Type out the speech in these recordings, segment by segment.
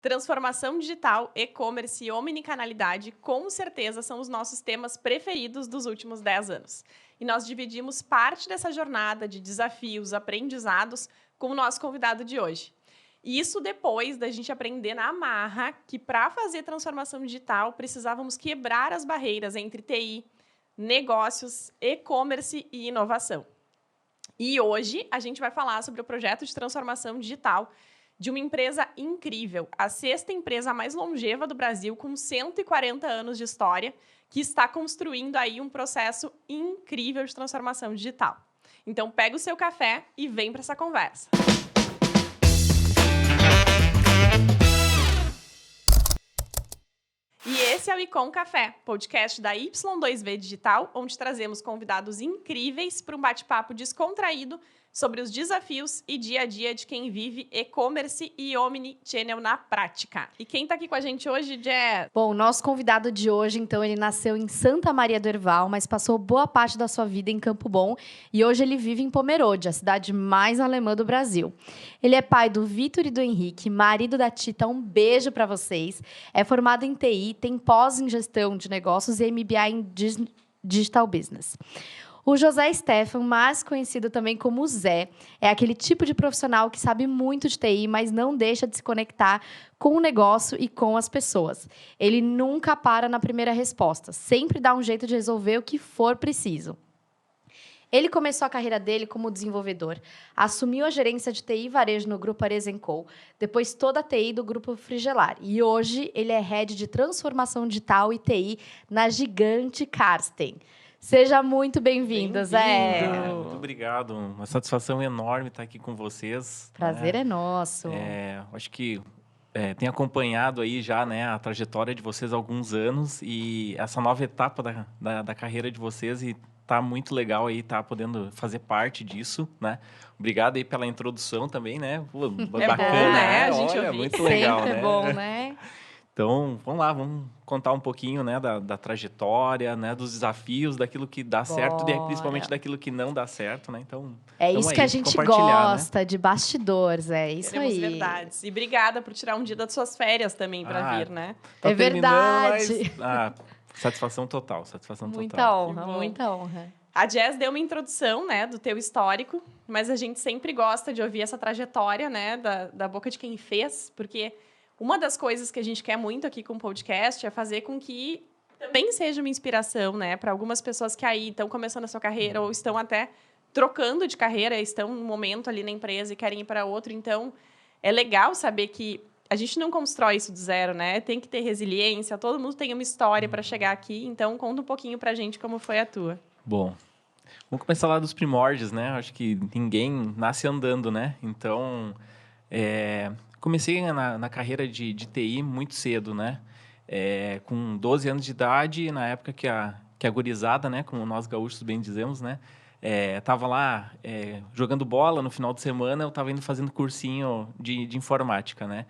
Transformação digital, e-commerce e omnicanalidade, com certeza, são os nossos temas preferidos dos últimos 10 anos. E nós dividimos parte dessa jornada de desafios, aprendizados, com o nosso convidado de hoje. E isso depois da gente aprender na marra que, para fazer transformação digital, precisávamos quebrar as barreiras entre TI, negócios, e-commerce e inovação. E hoje a gente vai falar sobre o projeto de transformação digital de uma empresa incrível, a sexta empresa mais longeva do Brasil, com 140 anos de história, que está construindo aí um processo incrível de transformação digital. Então, pega o seu café e vem para essa conversa. E esse é o Icon Café, podcast da Y2V Digital, onde trazemos convidados incríveis para um bate-papo descontraído sobre os desafios e dia a dia de quem vive e-commerce e omnichannel na prática. E quem está aqui com a gente hoje, Jess? Bom, o nosso convidado de hoje, então, ele nasceu em Santa Maria do Herval, mas passou boa parte da sua vida em Campo Bom e hoje ele vive em Pomerode, a cidade mais alemã do Brasil. Ele é pai do Vitor e do Henrique, marido da Tita, um beijo para vocês. É formado em TI, tem pós em gestão de negócios e MBA em Digital Business. O José Stefan, mais conhecido também como Zé, é aquele tipo de profissional que sabe muito de TI, mas não deixa de se conectar com o negócio e com as pessoas. Ele nunca para na primeira resposta, sempre dá um jeito de resolver o que for preciso. Ele começou a carreira dele como desenvolvedor, assumiu a gerência de TI e varejo no Grupo Arezzo&Co, depois toda a TI do Grupo Frigelar. E hoje ele é head de transformação digital e TI na gigante Karsten. Seja muito bem-vindo, Zé. Muito obrigado. Uma satisfação enorme estar aqui com vocês. Prazer é nosso. Acho que tenho acompanhado aí já, né, a trajetória de vocês há alguns anos e essa nova etapa da carreira de vocês e tá muito legal aí estar podendo fazer parte disso, né? Obrigado aí pela introdução também, né? Pô, bacana, bom, né? A gente olha, muito legal, sempre né? É bom, né? Então, vamos lá, vamos contar um pouquinho, né, da trajetória, né, dos desafios, daquilo que dá certo e principalmente daquilo que não dá certo, né? Então, é isso que a gente gosta, né? De bastidores, é isso. Queremos aí. Verdades. E obrigada por tirar um dia das suas férias também para vir, né? É verdade. Mas, satisfação total, Muita honra, muita honra. A Jess deu uma introdução, né, do teu histórico, mas a gente sempre gosta de ouvir essa trajetória, né, da boca de quem fez, porque uma das coisas que a gente quer muito aqui com o podcast é fazer com que também seja uma inspiração, né, para algumas pessoas que aí estão começando a sua carreira ou estão até trocando de carreira, estão num momento ali na empresa e querem ir para outro. Então, é legal saber que a gente não constrói isso do zero, né? Tem que ter resiliência, todo mundo tem uma história para chegar aqui. Então, conta um pouquinho para a gente como foi a tua. Bom, vamos começar lá dos primórdios, né? Acho que ninguém nasce andando, né? Então, comecei na carreira de TI muito cedo, né? Com 12 anos de idade, na época que a gurizada, né? Como nós gaúchos bem dizemos, né? Tava lá jogando bola no final de semana, eu estava indo fazendo cursinho de informática, né?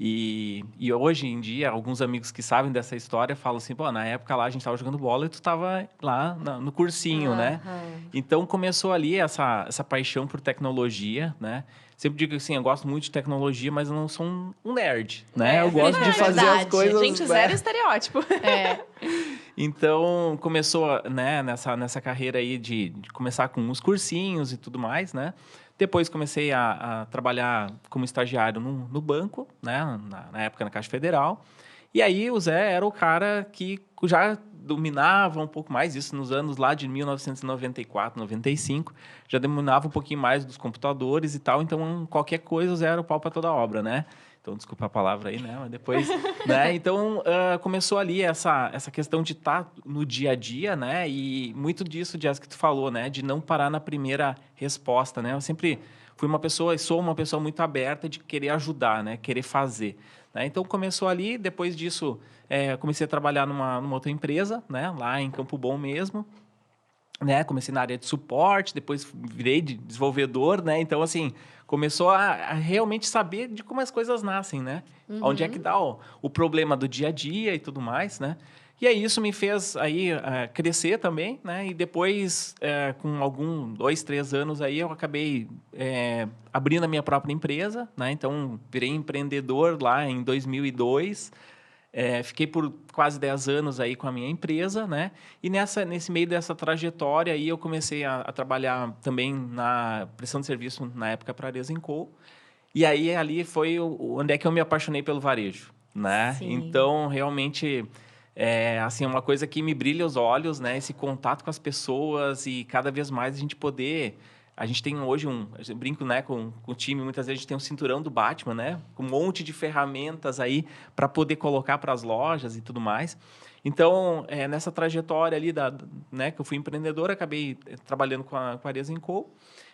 E hoje em dia, alguns amigos que sabem dessa história falam assim, pô, na época lá a gente estava jogando bola e tu estava lá no cursinho, né? Então, começou ali essa paixão por tecnologia, né? Sempre digo assim, eu gosto muito de tecnologia, mas eu não sou um nerd, né? Eu gosto de fazer as coisas... Gente, zero estereótipo. Então, começou, né, nessa carreira aí de começar com uns cursinhos e tudo mais, né? Depois comecei a trabalhar como estagiário no banco, né? Na época na Caixa Federal. E aí o Zé era o cara que já dominava um pouco mais isso nos anos lá de 1994, 95. Já dominava um pouquinho mais dos computadores e tal. Então, qualquer coisa, o Zé era o pau para toda obra, né? Então, desculpa a palavra aí, né? Mas depois, né? Então, começou ali essa questão de estar no dia a dia, né? E muito disso, Jess, que tu falou, né? De não parar na primeira resposta, né? Eu sempre fui uma pessoa e sou uma pessoa muito aberta de querer ajudar, né? Querer fazer. Né? Então, começou ali. Depois disso, comecei a trabalhar numa outra empresa, né? Lá em Campo Bom mesmo. né? Comecei na área de suporte, depois virei de desenvolvedor, né? Então, assim, começou a realmente saber de como as coisas nascem, né? Onde é que dá o problema do dia a dia e tudo mais, né? E aí isso me fez aí crescer também, né? E depois, com 2, 3 anos aí, eu acabei abrindo a minha própria empresa, né? Então, virei empreendedor lá em 2002. Fiquei por quase 10 anos aí com a minha empresa, né? E nesse meio dessa trajetória aí eu comecei a trabalhar também na prestação de serviço na época para a Arezzo & Co. E aí ali foi onde é que eu me apaixonei pelo varejo, né? Sim. Então, realmente, assim, é uma coisa que me brilha os olhos, né? Esse contato com as pessoas e cada vez mais a gente poder... A gente tem hoje eu brinco, né, com o time, muitas vezes a gente tem um cinturão do Batman, né? Com um monte de ferramentas aí para poder colocar para as lojas e tudo mais. Então, nessa trajetória ali, né, que eu fui empreendedor, acabei trabalhando com a Arezzo & Co.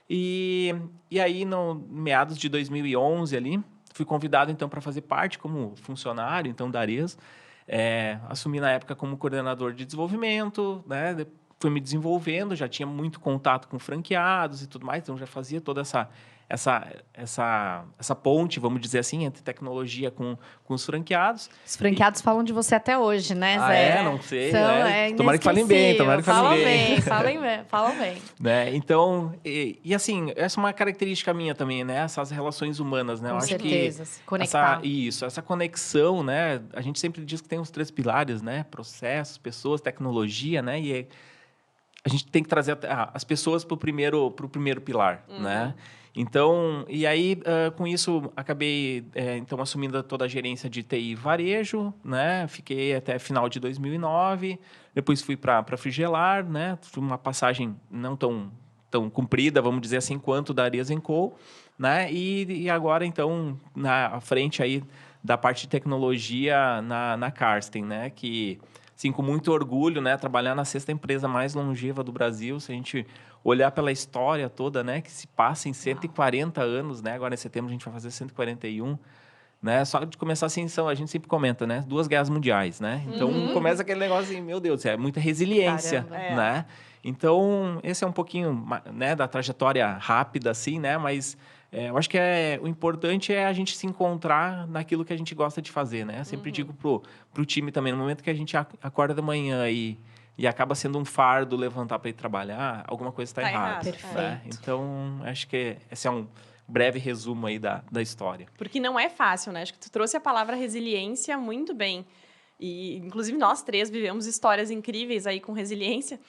E aí, no meados de 2011 ali, fui convidado, então, para fazer parte como funcionário, então, da Arezzo. Assumi, na época, como coordenador de desenvolvimento, né? Fui me desenvolvendo, já tinha muito contato com franqueados e tudo mais, então já fazia toda essa ponte, vamos dizer assim, entre tecnologia com os franqueados. Os franqueados falam de você até hoje, né, Zé? Não sei. São, tomara que falem bem, falam bem. Né? Então, e assim, essa é uma característica minha também, né? Essas relações humanas, né? Com Eu acho certeza, que se conectar. essa conexão, né? A gente sempre diz que tem os 3 pilares, né? Processos, pessoas, tecnologia, né? E a gente tem que trazer as pessoas para o primeiro pilar, né? Então, e aí, com isso, acabei, então, assumindo toda a gerência de TI e varejo, né? Fiquei até final de 2009. Depois fui para a Frigelar, né? Foi uma passagem não tão comprida, vamos dizer assim, quanto da Arezzo & Co., né? E agora, então, à frente aí da parte de tecnologia na Karsten, né? Que... Sim, com muito orgulho, né? Trabalhar na 6ª empresa mais longeva do Brasil. Se a gente olhar pela história toda, né? Que se passa em 140 anos, né? Agora em setembro a gente vai fazer 141. Né? Só de começar assim, a gente sempre comenta, né? 2 guerras mundiais, né? Então, começa aquele negócio assim, meu Deus, é muita resiliência, né? Então, esse é um pouquinho, né, da trajetória rápida, assim, né? Mas... eu acho que o importante é a gente se encontrar naquilo que a gente gosta de fazer, né? Eu sempre digo pro time também, no momento que a gente acorda da manhã e acaba sendo um fardo levantar para ir trabalhar, alguma coisa está errada. Perfeito. Né? Então, acho que esse é um breve resumo aí da história. Porque não é fácil, né? Acho que tu trouxe a palavra resiliência muito bem. E, inclusive, nós 3 vivemos histórias incríveis aí com resiliência.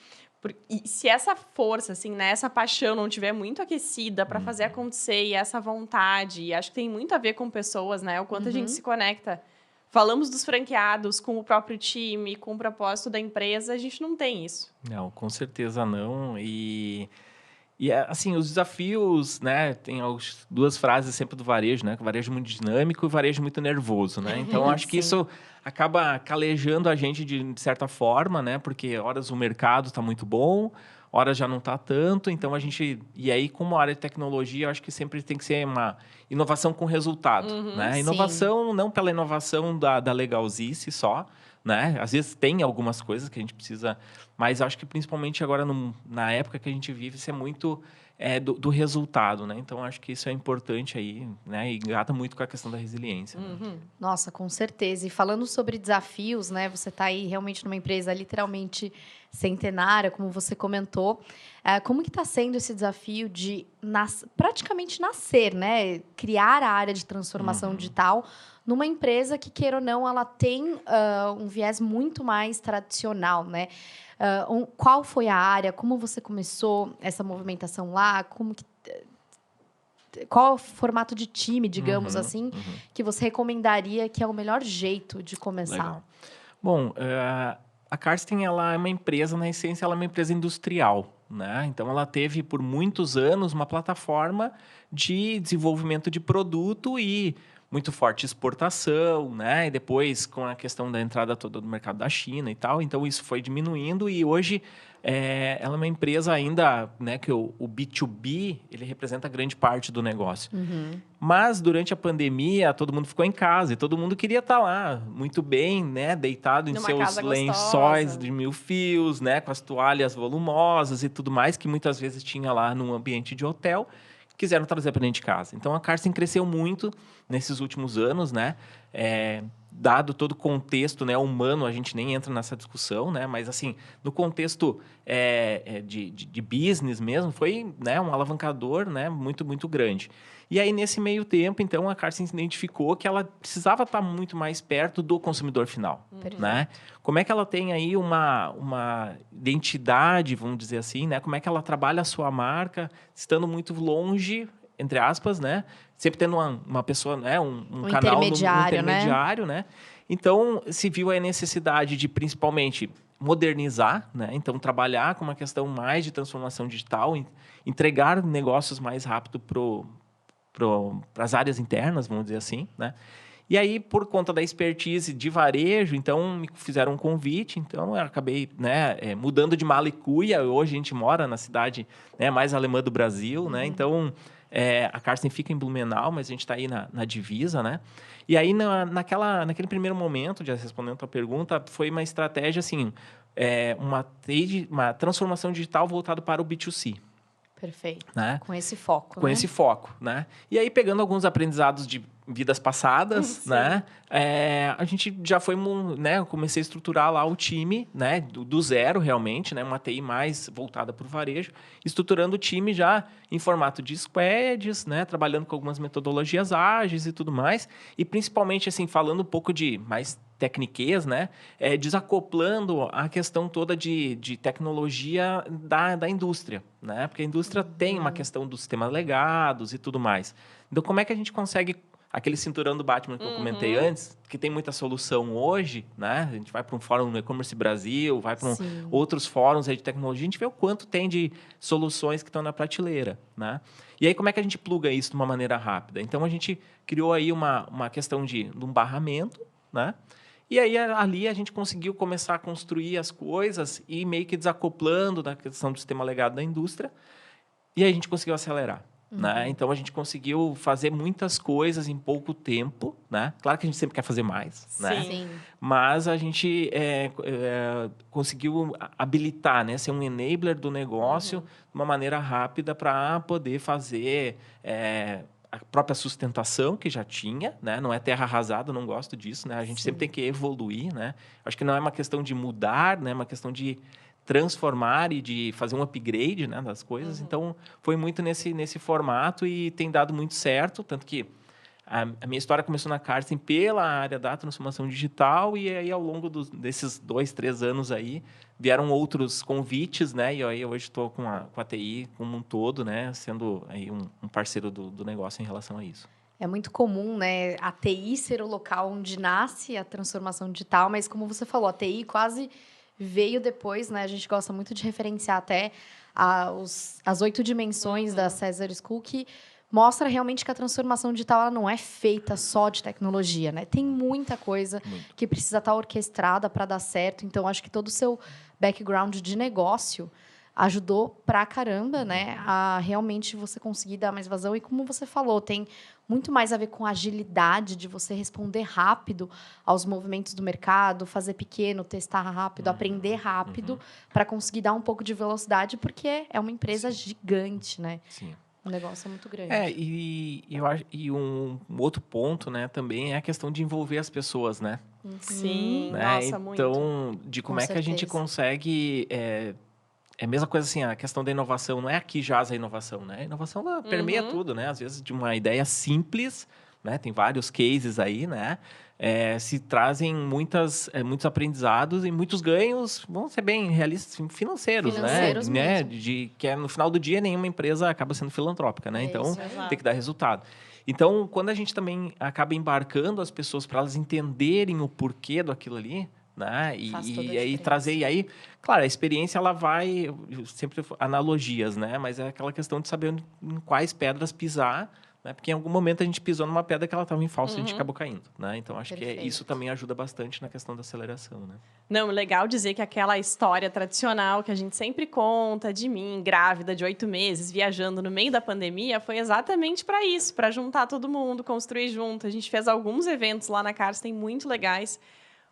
E se essa força, assim, né, essa paixão não tiver muito aquecida para fazer acontecer e essa vontade, e acho que tem muito a ver com pessoas, né? O quanto a gente se conecta. Falamos dos franqueados com o próprio time, com o propósito da empresa, a gente não tem isso. Não, com certeza não. E assim, os desafios, né? Tem 2 frases sempre do varejo, né? O varejo muito dinâmico e o varejo muito nervoso, né? Então, acho que isso acaba calejando a gente de certa forma, né? Porque horas o mercado está muito bom, horas já não está tanto. Então, a gente... E aí, como área de tecnologia, eu acho que sempre tem que ser uma inovação com resultado, né? Inovação não pela inovação da legalzice só, né? Às vezes tem algumas coisas que a gente precisa... Mas acho que principalmente agora, na época que a gente vive, isso é muito do resultado, né? Então, acho que isso é importante aí, né? E engata muito com a questão da resiliência. Né? Nossa, com certeza. E falando sobre desafios, né? Você está aí realmente numa empresa literalmente centenária, como você comentou. Como que está sendo esse desafio de praticamente nascer, né? Criar a área de transformação digital numa empresa que, queira ou não, ela tem um viés muito mais tradicional, né? Qual foi a área? Como você começou essa movimentação lá? Qual é o formato de time, digamos assim, que você recomendaria que é o melhor jeito de começar? Legal. Bom, a Karsten, ela é uma empresa, na essência, ela é uma empresa industrial, né? Então, ela teve, por muitos anos, uma plataforma de desenvolvimento de produto e muito forte exportação, né? E depois com a questão da entrada toda do mercado da China e tal. Então, isso foi diminuindo e hoje ela é uma empresa ainda, né? Que o B2B, ele representa grande parte do negócio. Mas, durante a pandemia, todo mundo ficou em casa e todo mundo queria estar lá, muito bem, né? Deitado em Numa seus casa lençóis gostosa. de 1000 fios, né? Com as toalhas volumosas e tudo mais, que muitas vezes tinha lá num ambiente de hotel. Quiseram trazer para dentro de casa. Então, a Carsten cresceu muito nesses últimos anos, né? Dado todo o contexto, né, humano, a gente nem entra nessa discussão, né? Mas, assim, no contexto de business mesmo, foi, né, um alavancador, né, muito, muito grande. E aí, nesse meio tempo, então, a Carsten identificou que ela precisava estar muito mais perto do consumidor final, né? Como é que ela tem aí uma identidade, vamos dizer assim, né? Como é que ela trabalha a sua marca, estando muito longe, entre aspas, né? Sempre tendo uma pessoa, né? Um canal, intermediário, né? Então, se viu a necessidade de, principalmente, modernizar, né? Então, trabalhar com uma questão mais de transformação digital, entregar negócios mais rápido para as áreas internas, vamos dizer assim, né? E aí, por conta da expertise de varejo, então, me fizeram um convite. Então, eu acabei, né, mudando de mala e cuia. Hoje, a gente mora na cidade, né, mais alemã do Brasil, né? Então, a Carsten fica em Blumenau, mas a gente está aí na divisa, né? E aí, naquele primeiro momento, já respondendo a tua pergunta, foi uma estratégia, assim, uma transformação digital voltada para o B2C. Perfeito. Né? Com esse foco, Com esse foco, né? E aí, pegando alguns aprendizados de vidas passadas, né? A gente já foi, né? Eu comecei a estruturar lá o time, né? Do zero, realmente, né? Uma TI mais voltada para o varejo. Estruturando o time já em formato de squads, né? Trabalhando com algumas metodologias ágeis e tudo mais. E, principalmente, assim, falando um pouco de mais tecniquez, né? Desacoplando a questão toda de tecnologia da indústria, né? Porque a indústria tem uma questão dos sistemas legados e tudo mais. Então, como é que a gente consegue aquele cinturão do Batman que eu comentei antes, que tem muita solução hoje, né? A gente vai para um fórum no E-Commerce Brasil, vai para outros fóruns aí de tecnologia, a gente vê o quanto tem de soluções que estão na prateleira, né? E aí, como é que a gente pluga isso de uma maneira rápida? Então, a gente criou aí uma questão de um barramento, né? E aí, ali, a gente conseguiu começar a construir as coisas e meio que desacoplando da questão do sistema legado da indústria. E aí, a gente conseguiu acelerar. Né? Então, a gente conseguiu fazer muitas coisas em pouco tempo. Né? Claro que a gente sempre quer fazer mais. Né? Sim. Mas a gente conseguiu habilitar, né? Ser um enabler do negócio de uma maneira rápida para poder fazer... a própria sustentação que já tinha, né? Não é terra arrasada, eu não gosto disso, né? A gente sempre tem que evoluir, né? Acho que não é uma questão de mudar, né? É uma questão de transformar e de fazer um upgrade, né, das coisas. Então, foi muito nesse formato e tem dado muito certo, tanto que a minha história começou na Carsten pela área da transformação digital e aí, ao longo desses 2, 3 anos aí, vieram outros convites, né? E aí, hoje estou com a TI como um todo, né? Sendo aí um parceiro do negócio em relação a isso. É muito comum, né? A TI ser o local onde nasce a transformação digital, mas como você falou, a TI quase veio depois, né? A gente gosta muito de referenciar até as 8 dimensões da César School, que mostra realmente que a transformação digital ela não é feita só de tecnologia, né? Tem muita coisa que precisa estar orquestrada para dar certo. Então, acho que todo o seu background de negócio ajudou pra caramba, né? A realmente você conseguir dar mais vazão. E como você falou, tem muito mais a ver com a agilidade de você responder rápido aos movimentos do mercado, fazer pequeno, testar rápido, aprender rápido, para conseguir dar um pouco de velocidade, porque é uma empresa gigante, né? Sim. O negócio é muito grande. Eu acho, e um outro ponto, né, também é a questão de envolver as pessoas, né? Sim, Né? nossa, muito. Então, de como é que a gente consegue... É a mesma coisa assim, a questão da inovação. Não é aqui jaz a inovação, né? A inovação ela permeia tudo, né? Às vezes, de uma ideia simples, né? Tem vários cases aí, né? Se trazem muitos aprendizados e muitos ganhos, vão ser bem realistas, financeiros né? Que no final do dia, nenhuma empresa acaba sendo filantrópica, né? Então, tem que dar resultado. Então, quando a gente também acaba embarcando as pessoas para elas entenderem o porquê daquilo ali, né? E aí trazer... E aí, claro, a experiência, ela vai... Eu sempre analogias, né? Mas é aquela questão de saber em quais pedras pisar, né? Porque em algum momento a gente pisou numa pedra que ela estava em falso e a gente acabou caindo, né? Então, acho que isso também ajuda bastante na questão da aceleração, né? Não, legal dizer que aquela história tradicional que a gente sempre conta de mim, grávida de 8 meses, viajando no meio da pandemia, foi exatamente para isso, para juntar todo mundo, construir junto. A gente fez alguns eventos lá na Karsten muito legais,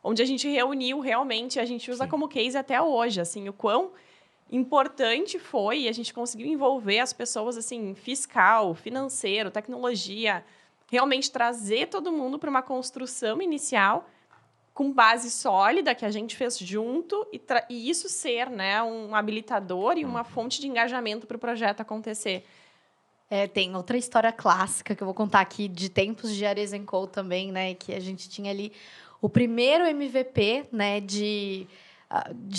onde a gente reuniu realmente, a gente usa como case até hoje, assim, o quão importante foi e a gente conseguiu envolver as pessoas, assim, fiscal, financeiro, tecnologia, realmente trazer todo mundo para uma construção inicial com base sólida que a gente fez junto e isso ser, né, um habilitador e uma fonte de engajamento para o projeto acontecer. Tem outra história clássica que eu vou contar aqui de tempos de Ares & Co também, né, que a gente tinha ali o primeiro MVP, né, de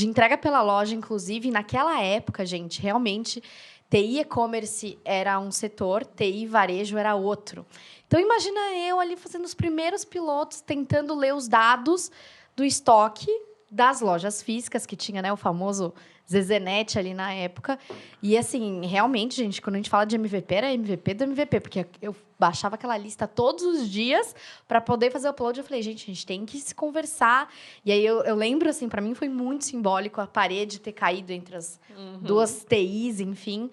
entrega pela loja, inclusive. Naquela época, gente, realmente, TI e-commerce era um setor, TI varejo era outro. Então, imagina eu ali fazendo os primeiros pilotos, tentando ler os dados do estoque das lojas físicas, que tinha, né, o famoso Zezenet ali na época. E, assim, realmente, gente, quando a gente fala de MVP, era MVP do MVP, porque eu baixava aquela lista todos os dias para poder fazer o upload. Eu falei, gente, a gente tem que se conversar. E aí, eu lembro, assim, para mim foi muito simbólico a parede ter caído entre as duas TIs, enfim.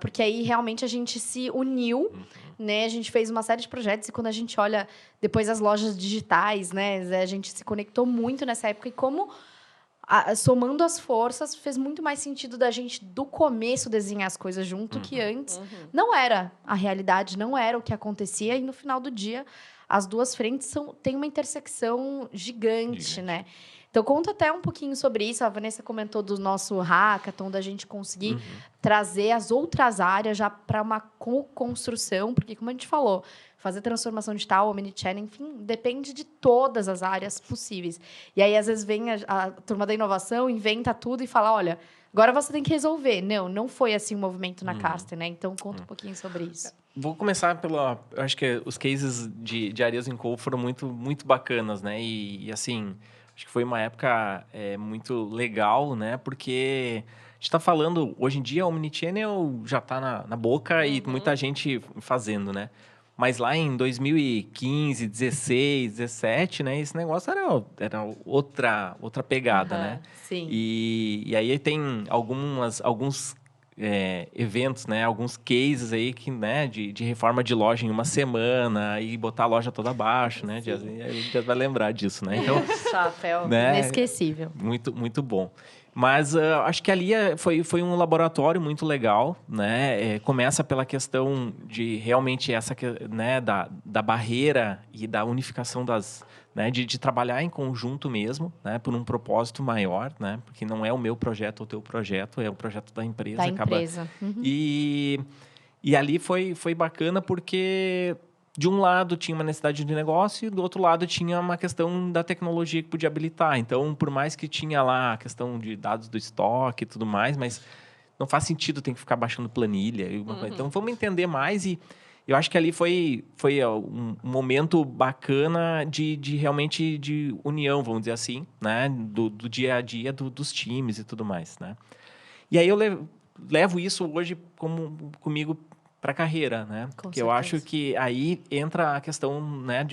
Porque aí, realmente, a gente se uniu, né? A gente fez uma série de projetos e quando a gente olha depois as lojas digitais, né? A gente se conectou muito nessa época e como... somando as forças, fez muito mais sentido da gente, do começo, desenhar as coisas junto que antes. Não era a realidade, não era o que acontecia. E, no final do dia, as duas frentes têm uma intersecção gigante, né? Então, conta até um pouquinho sobre isso. A Vanessa comentou do nosso hackathon, da gente conseguir trazer as outras áreas já para uma construção. Porque, como a gente falou, fazer transformação digital, omnichannel, enfim, depende de todas as áreas possíveis. E aí, às vezes, vem a turma da inovação, inventa tudo e fala, olha, agora você tem que resolver. Não foi assim o movimento na Karsten, né? Então, conta um pouquinho sobre isso. Vou começar pela... Eu acho que os cases de Ares & Co foram muito, muito bacanas, né? E assim, acho que foi uma época muito legal, né? Porque... A gente está falando, hoje em dia, o Omnichannel já está na boca e muita gente fazendo, né? Mas lá em 2015, 16, 17, né? Esse negócio era outra pegada, né? Sim. E aí tem alguns eventos, né? Alguns cases aí que, né? De reforma de loja em uma semana e botar a loja toda abaixo, né? A gente já vai lembrar disso, né? Então, chapéu, né? Inesquecível. Muito, muito bom. Mas acho que ali foi um laboratório muito legal, né? Começa pela questão de realmente essa, né, da barreira e da unificação né, de trabalhar em conjunto mesmo, né, por um propósito maior, né? Porque não é o meu projeto ou o teu projeto, é o projeto da empresa. Da empresa. E ali foi bacana porque... De um lado tinha uma necessidade de negócio e do outro lado tinha uma questão da tecnologia que podia habilitar. Então, por mais que tinha lá a questão de dados do estoque e tudo mais, mas não faz sentido, tem que ficar baixando planilha. Então, vamos entender mais e eu acho que ali foi um momento bacana de realmente de união, vamos dizer assim, né? Do dia a dia dos times e tudo mais, né? E aí eu levo isso hoje comigo para a carreira, né? Porque eu acho que aí entra a questão, né,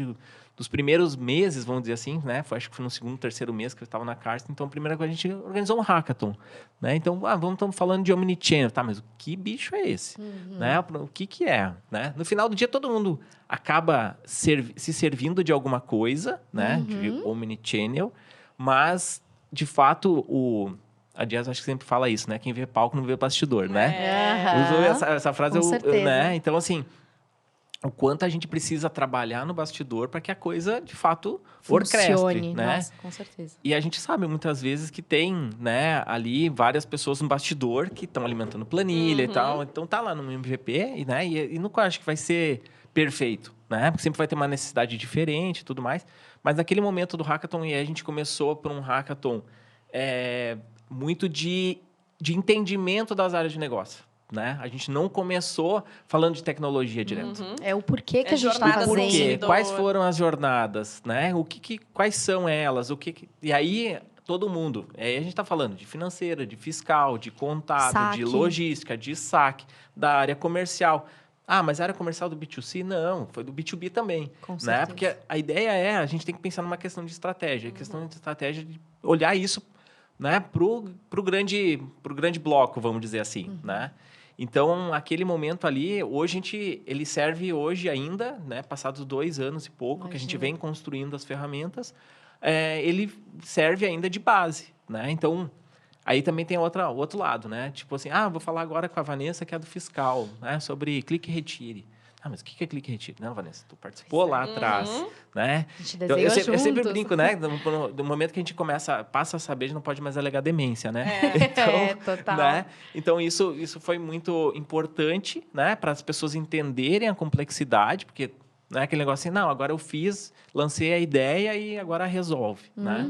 dos primeiros meses, vamos dizer assim, né? Acho que foi no segundo, terceiro mês que eu estava na Karsten. Então, a primeira coisa, a gente organizou um hackathon, né? Então, estamos falando de omnichannel, tá? Mas o que bicho é esse? Né? O que é? Né? No final do dia, todo mundo acaba se servindo de alguma coisa, né? De omnichannel, mas, de fato, a Dias acho que sempre fala isso, né? Quem vê palco não vê bastidor, né? Usou essa frase, né? Então, assim, o quanto a gente precisa trabalhar no bastidor para que a coisa, de fato, orquestre, né? Nossa, com certeza. E a gente sabe, muitas vezes, que tem, né, ali várias pessoas no bastidor que estão alimentando planilha e tal. Então, tá lá no MVP, né? E nunca acho que vai ser perfeito, né? Porque sempre vai ter uma necessidade diferente e tudo mais. Mas naquele momento do hackathon, e a gente começou por um hackathon... muito de entendimento das áreas de negócio, né? A gente não começou falando de tecnologia direto. É o porquê que a gente está fazendo. Quais foram as jornadas, né? Quais são elas? E aí, todo mundo. Aí a gente está falando de financeira, de fiscal, de contábil, de logística, de saque, da área comercial. Ah, mas era comercial do B2C? Não, foi do B2B também. Com Né? certeza. Porque a ideia a gente tem que pensar numa questão de estratégia. A questão de estratégia de olhar isso, né, pro grande bloco, vamos dizer assim, né? Então, aquele momento ali, hoje ele serve hoje ainda, né, passados 2 anos e pouco, que a gente vem construindo as ferramentas, ele serve ainda de base, né? Então, aí também tem outro lado, né? Tipo assim, vou falar agora com a Vanessa, que é do fiscal, né, sobre clique e retire. Mas o que é clique e retire? Não, Vanessa, tu participou lá atrás, né? A gente Então, desenhou eu sempre juntos. brinco, né? Do momento que a gente passa a saber, a gente não pode mais alegar demência, né? Total. Né? Então, isso foi muito importante, né? Para as pessoas entenderem a complexidade, porque não é aquele negócio assim, não, agora eu fiz, lancei a ideia e agora resolve, né?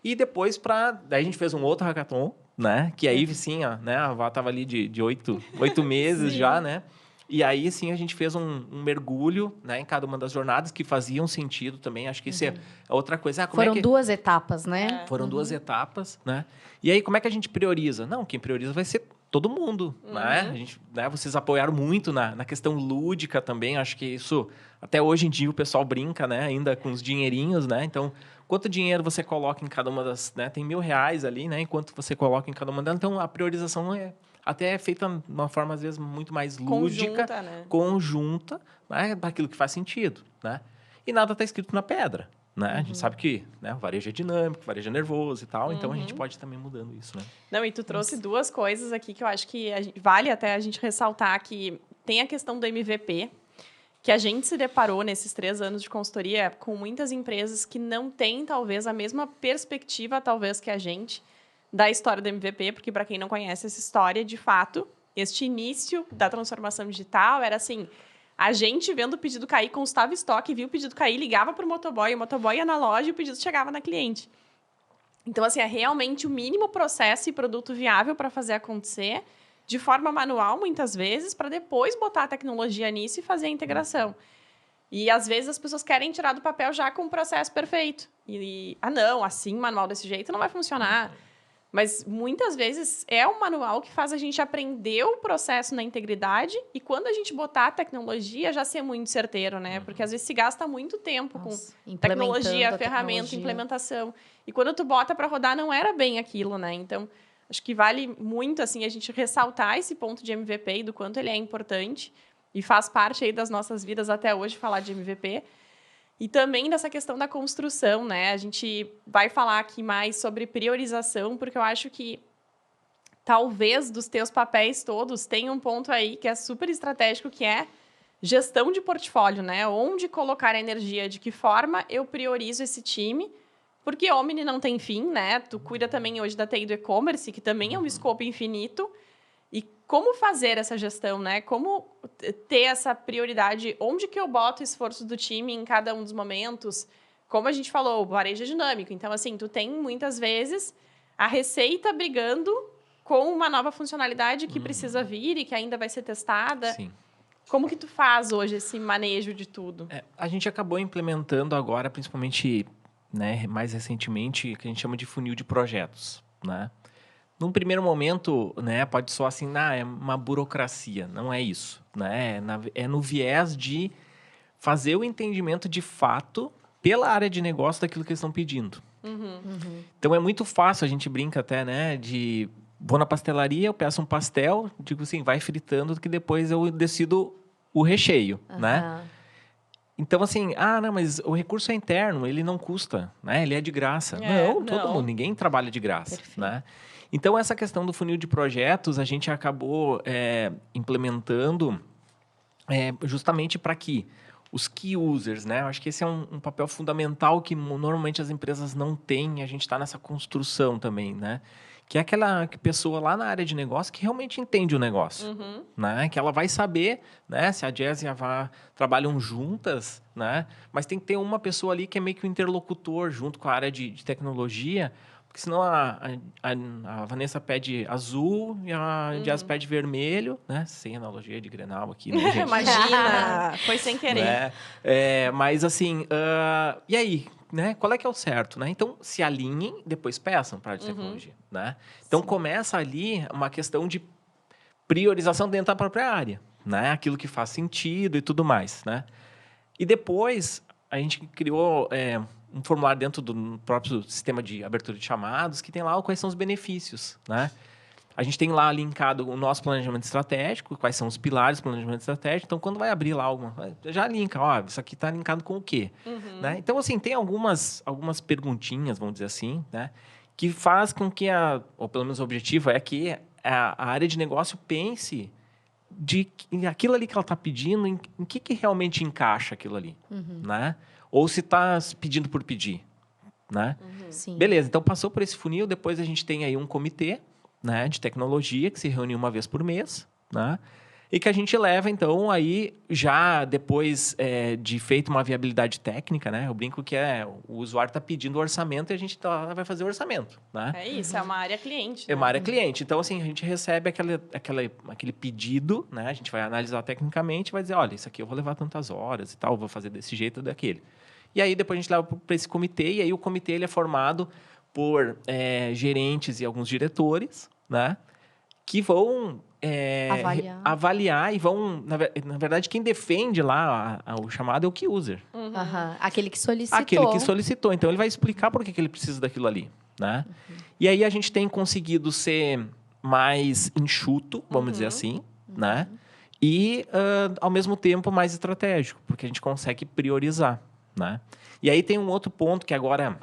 E depois, daí a gente fez um outro hackathon, né? Que aí, sim, né? A Vá estava ali de 8 meses já, né? E aí, sim, a gente fez um mergulho, né, em cada uma das jornadas que faziam sentido também. Acho que isso é outra coisa. Foram 2 etapas, né? Foram 2 etapas, né? E aí, como é que a gente prioriza? Não, quem prioriza vai ser todo mundo, né? A gente, né? Vocês apoiaram muito na questão lúdica também. Acho que isso, até hoje em dia, o pessoal brinca, né? Ainda com os dinheirinhos, né? Então, quanto dinheiro você coloca em cada uma das... Né? Tem R$1.000 ali, né? Enquanto você coloca em cada uma delas. Então, a priorização até é feita de uma forma, às vezes, muito mais lúdica. Conjunta, né? Daquilo que faz sentido, né? E nada está escrito na pedra, né? A gente sabe que, né, o varejo é dinâmico, o varejo é nervoso e tal. Então, a gente pode também mudando isso, né? Não, e tu trouxe 2 coisas aqui que eu acho que vale até a gente ressaltar, que tem a questão do MVP, que a gente se deparou nesses 3 anos de consultoria com muitas empresas que não têm, talvez, a mesma perspectiva, talvez, que a gente, da história do MVP, porque, para quem não conhece essa história, de fato, este início da transformação digital era assim, a gente vendo o pedido cair, constava estoque, viu o pedido cair, ligava para o motoboy ia na loja e o pedido chegava na cliente. Então, assim, é realmente o mínimo processo e produto viável para fazer acontecer, de forma manual, muitas vezes, para depois botar a tecnologia nisso e fazer a integração. E, às vezes, as pessoas querem tirar do papel já com o processo perfeito. Não, assim, manual desse jeito não vai funcionar. Mas, muitas vezes, é um manual que faz a gente aprender o processo na integridade e, quando a gente botar a tecnologia, já ser muito certeiro, né? Porque, às vezes, se gasta muito tempo com tecnologia, ferramenta, implementação. E, quando tu bota para rodar, não era bem aquilo, né? Então, acho que vale muito, assim, a gente ressaltar esse ponto de MVP e do quanto ele é importante e faz parte aí das nossas vidas até hoje falar de MVP. E também dessa questão da construção, né? A gente vai falar aqui mais sobre priorização, porque eu acho que talvez dos teus papéis todos tenha um ponto aí que é super estratégico, que é gestão de portfólio, né? Onde colocar a energia, de que forma eu priorizo esse time, porque Omni não tem fim, né? Tu cuida também hoje da TI do e-commerce, que também é um escopo infinito. E como fazer essa gestão, né? Como ter essa prioridade? Onde que eu boto o esforço do time em cada um dos momentos? Como a gente falou, o varejo é dinâmico. Então, assim, tu tem, muitas vezes, a receita brigando com uma nova funcionalidade que precisa vir e que ainda vai ser testada. Sim. Como que tu faz hoje esse manejo de tudo? A gente acabou implementando agora, principalmente, né, mais recentemente, o que a gente chama de funil de projetos, né? Num primeiro momento, né, pode soar assim, é uma burocracia. Não é isso, né? É no viés de fazer o entendimento de fato pela área de negócio daquilo que eles estão pedindo. Então, é muito fácil, a gente brinca até, né, de... Vou na pastelaria, eu peço um pastel, digo assim, vai fritando, que depois eu decido o recheio, né? Então, assim, não, mas o recurso é interno, ele não custa, né? Ele é de graça. Todo mundo, ninguém trabalha de graça, né? Então, essa questão do funil de projetos, a gente acabou implementando justamente para que os key users, né? Eu acho que esse é um papel fundamental que normalmente as empresas não têm, a gente está nessa construção também, né? Que é aquela pessoa lá na área de negócio que realmente entende o negócio, né? Que ela vai saber, né? Se a Jess e a Vá trabalham juntas, né? Mas tem que ter uma pessoa ali que é meio que o interlocutor junto com a área de tecnologia, porque senão a Vanessa pede azul e a Jess pede vermelho, né? Sem analogia de Grenal aqui, né, gente? Imagina! Foi sem querer. Né? Mas assim, e aí? Né? Qual é que é o certo, né? Então, se alinhem, depois peçam para a área de tecnologia, né? Então, começa ali uma questão de priorização dentro da própria área, né? Aquilo que faz sentido e tudo mais, né? E depois, a gente criou um formulário dentro do próprio sistema de abertura de chamados que tem lá quais são os benefícios, né? A gente tem lá linkado o nosso planejamento estratégico, quais são os pilares do planejamento estratégico. Então, quando vai abrir lá já linka, isso aqui está linkado com o quê? Né? Então, assim, tem algumas perguntinhas, vamos dizer assim, né? Que faz com que, ou pelo menos o objetivo é que a área de negócio pense aquilo ali que ela está pedindo, em que realmente encaixa aquilo ali, né? Ou se está pedindo por pedir, né? Sim. Beleza, então passou por esse funil, depois a gente tem aí um comitê, né, de tecnologia que se reúne uma vez por mês, né? E que a gente leva, então, aí já depois de feito uma viabilidade técnica, né? Eu brinco que o usuário está pedindo o orçamento e a gente vai fazer o orçamento, né? É isso, é uma área cliente. É uma área cliente. Então, assim, a gente recebe aquele pedido, né? A gente vai analisar tecnicamente e vai dizer, olha, isso aqui eu vou levar tantas horas e tal, vou fazer desse jeito ou daquele. E aí, depois a gente leva para esse comitê, e aí o comitê ele é formado por gerentes e alguns diretores, né? Que vão avaliar e vão... Na verdade, quem defende lá o chamado é o key user. Aquele que solicitou. Aquele que solicitou. Então, ele vai explicar por que ele precisa daquilo ali, né? E aí, a gente tem conseguido ser mais enxuto, vamos dizer assim, né? E, ao mesmo tempo, mais estratégico, porque a gente consegue priorizar, né? E aí, tem um outro ponto que agora...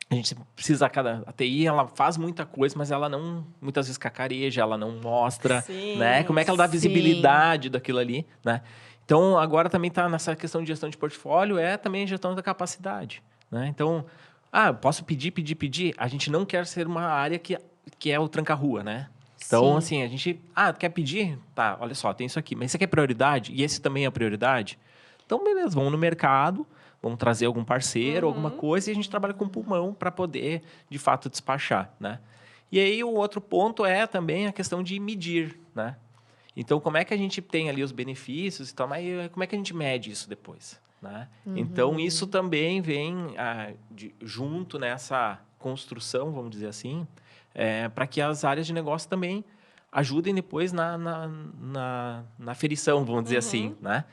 A gente precisa... A TI, ela faz muita coisa, mas ela não... Muitas vezes cacareja, ela não mostra, né? Como é que ela dá visibilidade daquilo ali, né? Então, agora também está nessa questão de gestão de portfólio, também a gestão da capacidade, né? Então, posso pedir. A gente não quer ser uma área que é o tranca-rua, né? Então, assim, a gente... quer pedir? Tá, olha só, tem isso aqui. Mas isso aqui é prioridade? E esse também é prioridade? Então, beleza, vamos no mercado... Vamos trazer algum parceiro, alguma coisa, e a gente trabalha com pulmão para poder, de fato, despachar, né? E aí, o outro ponto é também a questão de medir, né? Então, como é que a gente tem ali os benefícios e tal, mas como é que a gente mede isso depois, né? Então, isso também vem junto nessa construção, vamos dizer assim, para que as áreas de negócio também ajudem depois na aferição, vamos dizer assim, né?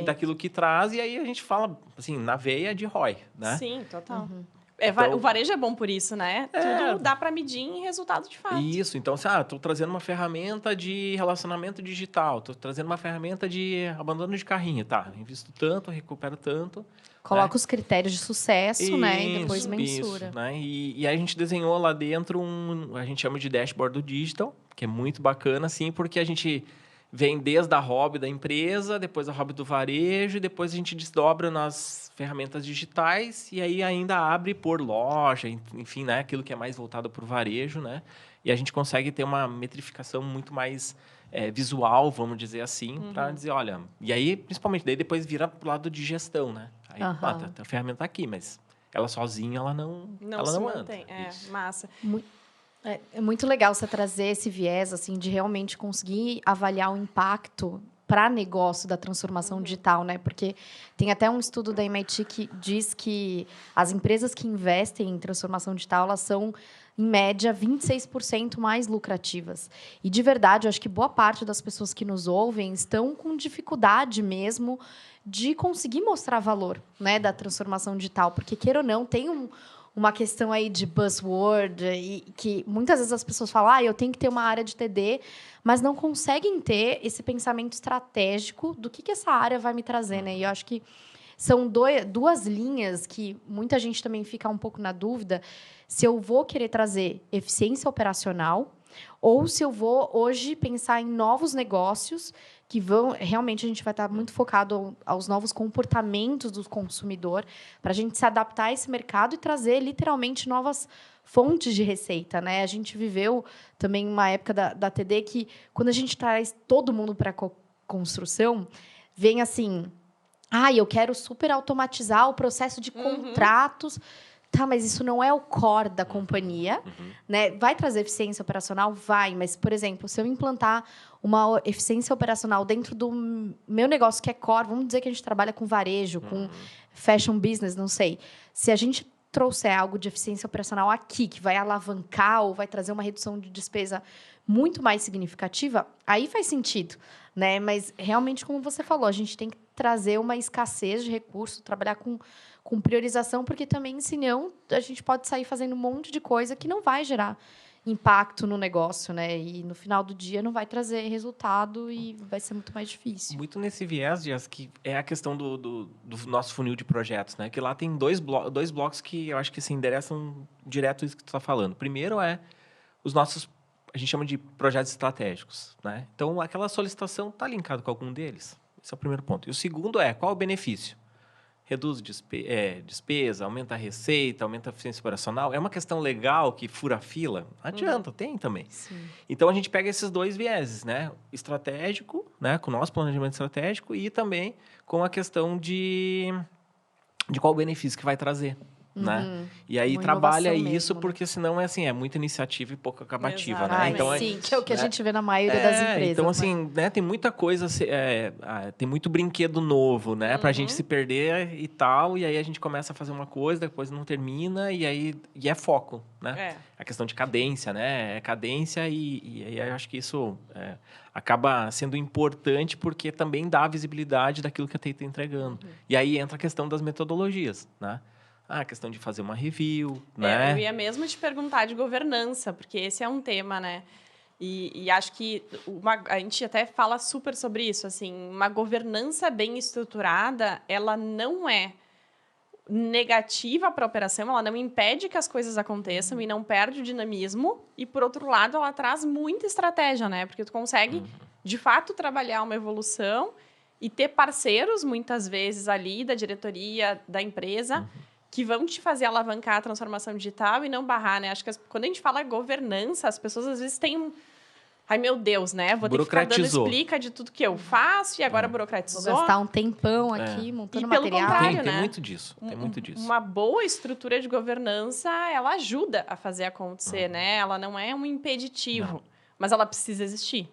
Daquilo que traz, e aí a gente fala, assim, na veia de ROI, né? Sim, total. Então, o varejo é bom por isso, né? Tudo dá para medir em resultado de fato. Isso. Então, estou trazendo uma ferramenta de relacionamento digital, estou trazendo uma ferramenta de abandono de carrinho, tá? Invisto tanto, recupero tanto. Coloca os critérios de sucesso, né? E depois mensura. Isso, né? E aí a gente desenhou lá dentro a gente chama de dashboard do digital, que é muito bacana, assim, porque a gente... Vem desde a hobby da empresa, depois a hobby do varejo, e depois a gente desdobra nas ferramentas digitais e aí ainda abre por loja, enfim, né? Aquilo que é mais voltado para o varejo, né? E a gente consegue ter uma metrificação muito mais visual, vamos dizer assim, para dizer, olha... E aí, principalmente, daí depois vira para o lado de gestão, né? Aí, a ferramenta tá aqui, mas ela sozinha, ela não anda. Massa. É muito legal você trazer esse viés, assim, de realmente conseguir avaliar o impacto para negócio da transformação digital, né? Porque tem até um estudo da MIT que diz que as empresas que investem em transformação digital, elas são, em média, 26% mais lucrativas. E, de verdade, eu acho que boa parte das pessoas que nos ouvem estão com dificuldade mesmo de conseguir mostrar valor, né, da transformação digital. Porque, queira ou não, tem uma questão aí de buzzword, e que muitas vezes as pessoas falam, eu tenho que ter uma área de TD, mas não conseguem ter esse pensamento estratégico do que essa área vai me trazer, né? E eu acho que são duas linhas que muita gente também fica um pouco na dúvida se eu vou querer trazer eficiência operacional ou se eu vou, hoje, pensar em novos negócios que vão... Realmente, a gente vai estar muito focado aos novos comportamentos do consumidor para a gente se adaptar a esse mercado e trazer, literalmente, novas fontes de receita, né? A gente viveu também uma época da TD que, quando a gente traz todo mundo para a construção, vem assim... eu quero super automatizar o processo de contratos... Tá, mas isso não é o core da companhia, né? Vai trazer eficiência operacional? Vai, mas, por exemplo, se eu implantar uma eficiência operacional dentro do meu negócio que é core, vamos dizer que a gente trabalha com varejo, com fashion business, não sei. Se a gente trouxer algo de eficiência operacional aqui, que vai alavancar ou vai trazer uma redução de despesa muito mais significativa, aí faz sentido, né? Mas, realmente, como você falou, a gente tem que trazer uma escassez de recursos, trabalhar com priorização, porque também, senão, a gente pode sair fazendo um monte de coisa que não vai gerar impacto no negócio, né? E, no final do dia, não vai trazer resultado e vai ser muito mais difícil. Muito nesse viés, Jess, que é a questão do nosso funil de projetos, né? Que lá tem dois blocos que eu acho que se endereçam direto isso que tu está falando. Primeiro é os nossos, a gente chama de projetos estratégicos, né? Então, aquela solicitação está linkada com algum deles. Esse é o primeiro ponto. E o segundo é, qual o benefício? Reduz despesa, aumenta a receita, aumenta a eficiência operacional. É uma questão legal que fura a fila? Não adianta, tem também. Sim. Então, a gente pega esses dois vieses, né? Estratégico, né? Com o nosso planejamento estratégico e também com a questão de qual o benefício que vai trazer, né? E aí Uma trabalha inovação isso, mesmo, né? porque senão é assim, é muita iniciativa e pouca acabativa, né? Exatamente. Então, Sim, que é o que a né? gente vê na maioria das empresas. Então, né? assim, né, tem muita coisa, tem muito brinquedo novo, né? Pra gente se perder e tal, e aí a gente começa a fazer uma coisa, depois não termina, e é foco, né? É. A questão de cadência, né? É cadência e aí eu acho que isso acaba sendo importante porque também dá visibilidade daquilo que a TI está entregando. E aí entra a questão das metodologias, né? A questão de fazer uma review, né? Eu ia mesmo te perguntar de governança, porque esse é um tema, né? E acho que a gente até fala super sobre isso, assim, uma governança bem estruturada, ela não é negativa para a operação, ela não impede que as coisas aconteçam e não perde o dinamismo, e, por outro lado, ela traz muita estratégia, né? Porque tu consegue, de fato, trabalhar uma evolução e ter parceiros, muitas vezes, ali da diretoria, da empresa, que vão te fazer alavancar a transformação digital e não barrar, né? Acho que quando a gente fala governança, as pessoas às vezes têm ai, meu Deus, né? Vou ter que ficar dando explica de tudo que eu faço e agora burocratizou. Vou gastar um tempão aqui montando E pelo material. contrário, Tem né? muito disso, tem muito disso. Uma boa estrutura de governança, ela ajuda a fazer acontecer, né? Ela não é um impeditivo, mas ela precisa existir.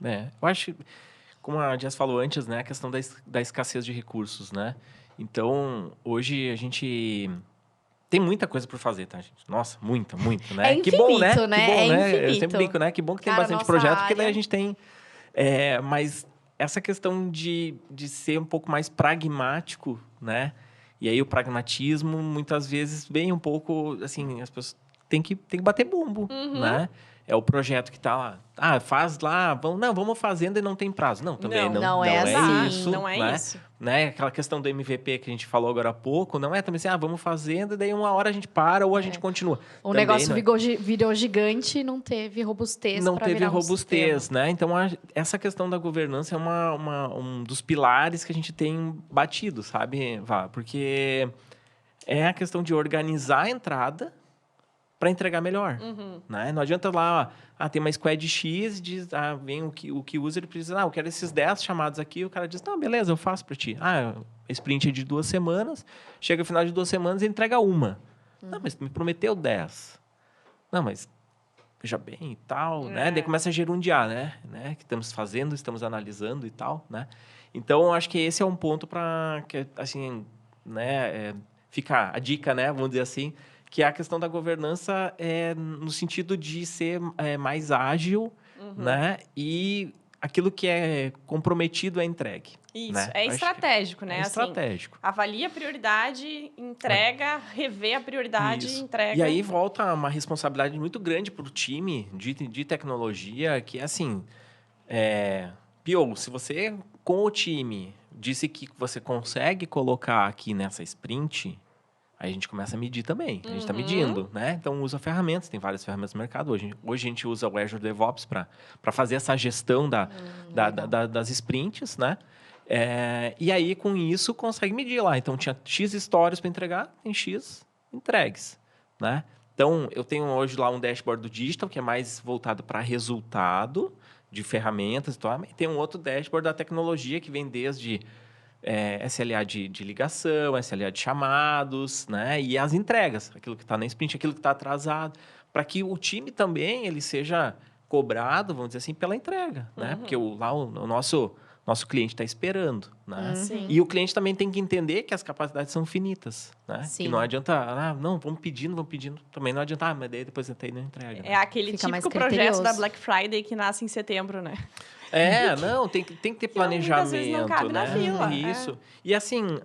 Eu acho, como a Jess falou antes, né? A questão da escassez de recursos, né? Então, hoje a gente tem muita coisa por fazer, tá, gente? Nossa, muita, né? É infinito, que bom, né? né? Que bom, É né? Eu infinito. sempre brinco, né? Que bom que tem Cara, bastante nossa projeto, porque daí área- a gente tem... mas essa questão de ser um pouco mais pragmático, né? E aí o pragmatismo, muitas vezes, vem um pouco, assim, as pessoas têm que bater bumbo, né? É o projeto que está lá. Ah, faz lá, vamos fazendo e não tem prazo. Não, também Não é assim. isso. Não é né? isso. Né? Aquela questão do MVP que a gente falou agora há pouco, não é também assim, vamos fazendo e daí uma hora a gente para ou a gente continua. O Também negócio não é. virou gigante e não teve robustez Não pra teve virar um robustez, sistema. né? Então, essa questão da governança é um dos pilares que a gente tem batido, sabe, Vá? Porque é a questão de organizar a entrada para entregar melhor, né? Não adianta lá, tem uma squad X, vem o que usa, ele precisa, eu quero esses 10 chamados aqui, o cara diz, não, beleza, eu faço para ti. Sprint é de 2 semanas, chega no final de 2 semanas e entrega uma. Não, mas tu me prometeu 10. Não, mas veja bem e tal, né? Daí começa a gerundiar, né? Que estamos fazendo, estamos analisando e tal, né? Então, eu acho que esse é um ponto para que, assim, né? Fica a dica, né? Vamos dizer assim, que é a questão da governança no sentido de ser mais ágil, né? E aquilo que é comprometido é entregue. Isso, né? é estratégico, né? É estratégico. Assim, avalia a prioridade, entrega, revê a prioridade, Isso. entrega. E aí volta uma responsabilidade muito grande para o time de tecnologia, que é assim, Piolo, se você, com o time, disse que você consegue colocar aqui nessa sprint, aí a gente começa a medir também. A gente está medindo, né? Então, usa ferramentas, tem várias ferramentas no mercado. Hoje a gente usa o Azure DevOps para fazer essa gestão das sprints, né? E aí, com isso, consegue medir lá. Então, tinha X histórias para entregar, tem X entregues, né? Então, eu tenho hoje lá um dashboard do digital, que é mais voltado para resultado de ferramentas e tal. E tem um outro dashboard da tecnologia, que vem desde SLA de ligação, SLA de chamados, né? E as entregas, aquilo que está na sprint, aquilo que está atrasado, para que o time também ele seja cobrado, vamos dizer assim, pela entrega, né? Porque lá o nosso cliente está esperando, né? Sim. E o cliente também tem que entender que as capacidades são finitas, né? Sim. Que não adianta, não, vamos pedindo. Também não adianta, mas daí depois você não entrega. É aquele Fica mais típico projeto criterioso. da Black Friday que nasce em setembro, né? Não, tem que ter Que planejamento, muitas vezes não cabe na né? fila, Isso. E assim,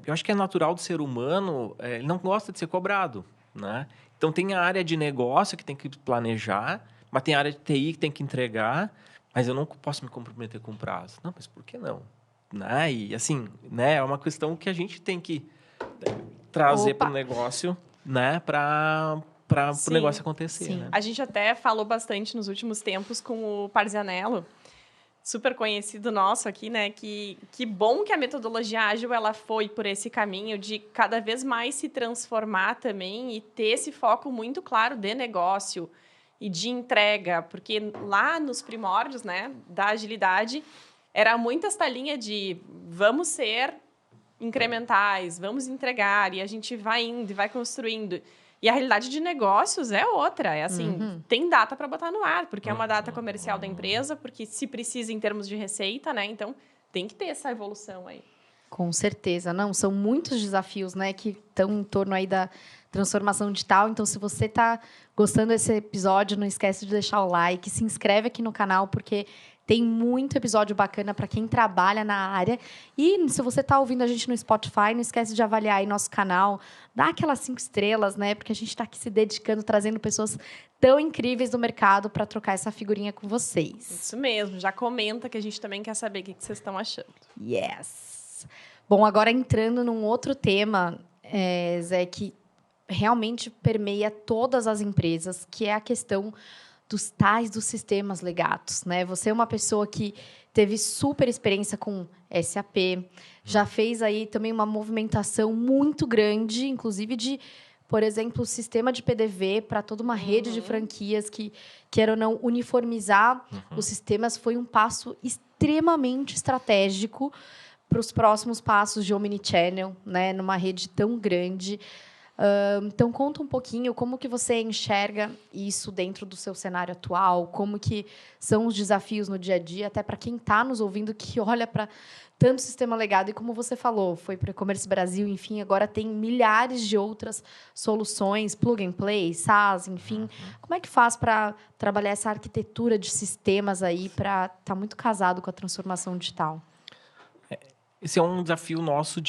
eu acho que é natural do ser humano, ele não gosta de ser cobrado, né? Então, tem a área de negócio que tem que planejar, mas tem a área de TI que tem que entregar, mas eu não posso me comprometer com prazo. Não, mas por que não? Né? E, assim, né, é uma questão que a gente tem que trazer para o negócio, né, para o negócio acontecer. Sim. Né? A gente até falou bastante nos últimos tempos com o Parzianello, super conhecido nosso aqui, né? Que bom que a metodologia ágil ela foi por esse caminho de cada vez mais se transformar também e ter esse foco muito claro de negócio e de entrega, porque lá nos primórdios, né, da agilidade, era muito esta linha de vamos ser incrementais, vamos entregar, e a gente vai indo e vai construindo. E a realidade de negócios é outra. É assim, tem data para botar no ar, porque é uma data comercial da empresa, porque se precisa em termos de receita, né? Então, tem que ter essa evolução aí. Com certeza. Não, são muitos desafios, né, que estão em torno aí da transformação digital. Então, se você está gostando desse episódio, não esquece de deixar o like, se inscreve aqui no canal, porque tem muito episódio bacana para quem trabalha na área. E se você está ouvindo a gente no Spotify, não esquece de avaliar aí nosso canal, dá aquelas 5 estrelas, né? Porque a gente está aqui se dedicando, trazendo pessoas tão incríveis do mercado para trocar essa figurinha com vocês. Isso mesmo. Já comenta que a gente também quer saber o que vocês estão achando. Yes! Bom, agora entrando num outro tema, Zé, que realmente permeia todas as empresas, que é a questão dos sistemas legados, né? Você é uma pessoa que teve super experiência com SAP, já fez aí também uma movimentação muito grande, inclusive de, por exemplo, o sistema de PDV para toda uma rede de franquias que, queira ou não, uniformizar os sistemas foi um passo extremamente estratégico para os próximos passos de omnichannel, né? Numa rede tão grande. Então, conta um pouquinho como que você enxerga isso dentro do seu cenário atual, como que são os desafios no dia a dia, até para quem está nos ouvindo, que olha para tanto sistema legado, e como você falou, foi para o E-Commerce Brasil, enfim, agora tem milhares de outras soluções, plug and play, SaaS, enfim. Como é que faz para trabalhar essa arquitetura de sistemas aí, para estar muito casado com a transformação digital? Esse é um desafio nosso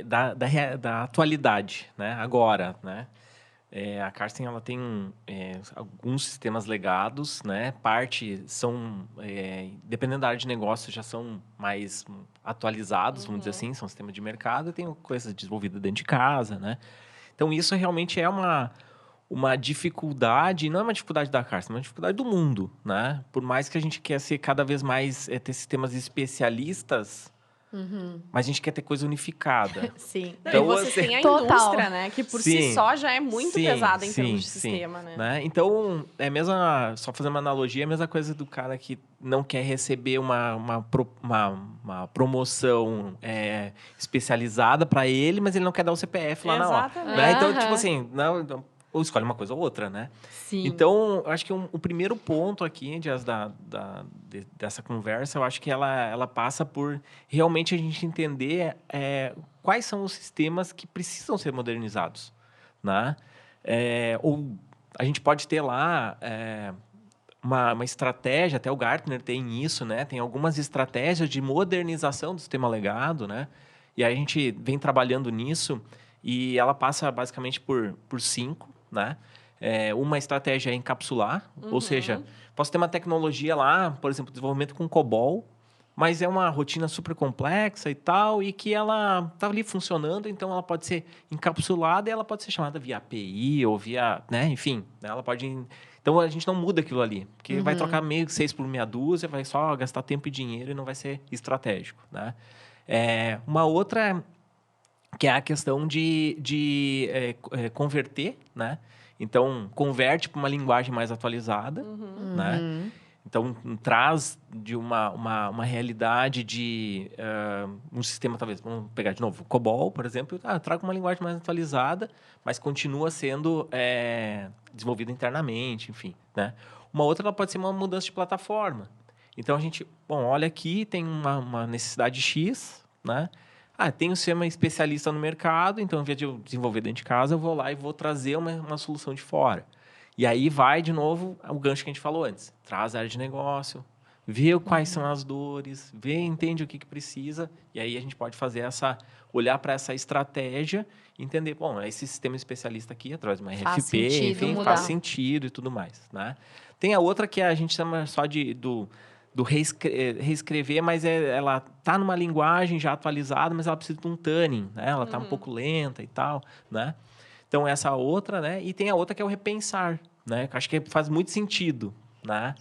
da atualidade, né? Agora, né? A Karsten ela tem alguns sistemas legados, né? Parte são, dependendo da área de negócio, já são mais atualizados, vamos dizer assim, são sistemas de mercado, e tem coisas desenvolvidas dentro de casa, né? Então, isso realmente é uma dificuldade, não é uma dificuldade da Karsten, é uma dificuldade do mundo, né? Por mais que a gente quer ser cada vez mais, ter sistemas especialistas, mas a gente quer ter coisa unificada. Sim. Então, e vocês têm a total. indústria, né? Que por si Sim. só já é muito pesada em Sim, termos de sim, sistema, né? Então, só fazendo uma analogia, é a mesma coisa do cara que não quer receber uma promoção especializada para ele, mas ele não quer dar o CPF lá na hora. Exatamente. Né? Então, tipo assim, não, ou escolhe uma coisa ou outra, né? Sim. Então, eu acho que o primeiro ponto aqui dessa conversa, eu acho que ela passa por realmente a gente entender quais são os sistemas que precisam ser modernizados, né? Ou a gente pode ter lá uma estratégia, até o Gartner tem isso, né? Tem algumas estratégias de modernização do sistema legado, né? E aí a gente vem trabalhando nisso e ela passa basicamente por 5, né? Uma estratégia é encapsular, ou seja, posso ter uma tecnologia lá, por exemplo, desenvolvimento com COBOL, mas é uma rotina super complexa e tal, e que ela está ali funcionando, então ela pode ser encapsulada e ela pode ser chamada via API ou via, né? Enfim, ela pode... Então, a gente não muda aquilo ali, porque vai trocar meio 6 por meia dúzia, vai só gastar tempo e dinheiro e não vai ser estratégico, né? Uma outra que é a questão de converter, né? Então, converte para uma linguagem mais atualizada, né? Então, traz de uma realidade de um sistema, talvez, vamos pegar de novo, COBOL, por exemplo, traga uma linguagem mais atualizada, mas continua sendo desenvolvida internamente, enfim, né? Uma outra ela pode ser uma mudança de plataforma. Então, a gente, bom, olha aqui, tem uma necessidade X, né? Tem um sistema especialista no mercado, então, ao invés de eu desenvolver dentro de casa, eu vou lá e vou trazer uma solução de fora. E aí vai, de novo, o gancho que a gente falou antes. Traz a área de negócio, vê quais são as dores, entende o que precisa, e aí a gente pode fazer olhar para essa estratégia e entender, bom, esse sistema especialista aqui, através de uma RFP, enfim, faz sentido e tudo mais, né? Tem a outra que a gente chama só do reescrever, mas ela está numa linguagem já atualizada, mas ela precisa de um tuning, né? Ela está um pouco lenta e tal, né? Então, essa outra, né? E tem a outra que é o repensar, né? Que eu acho que faz muito sentido, né?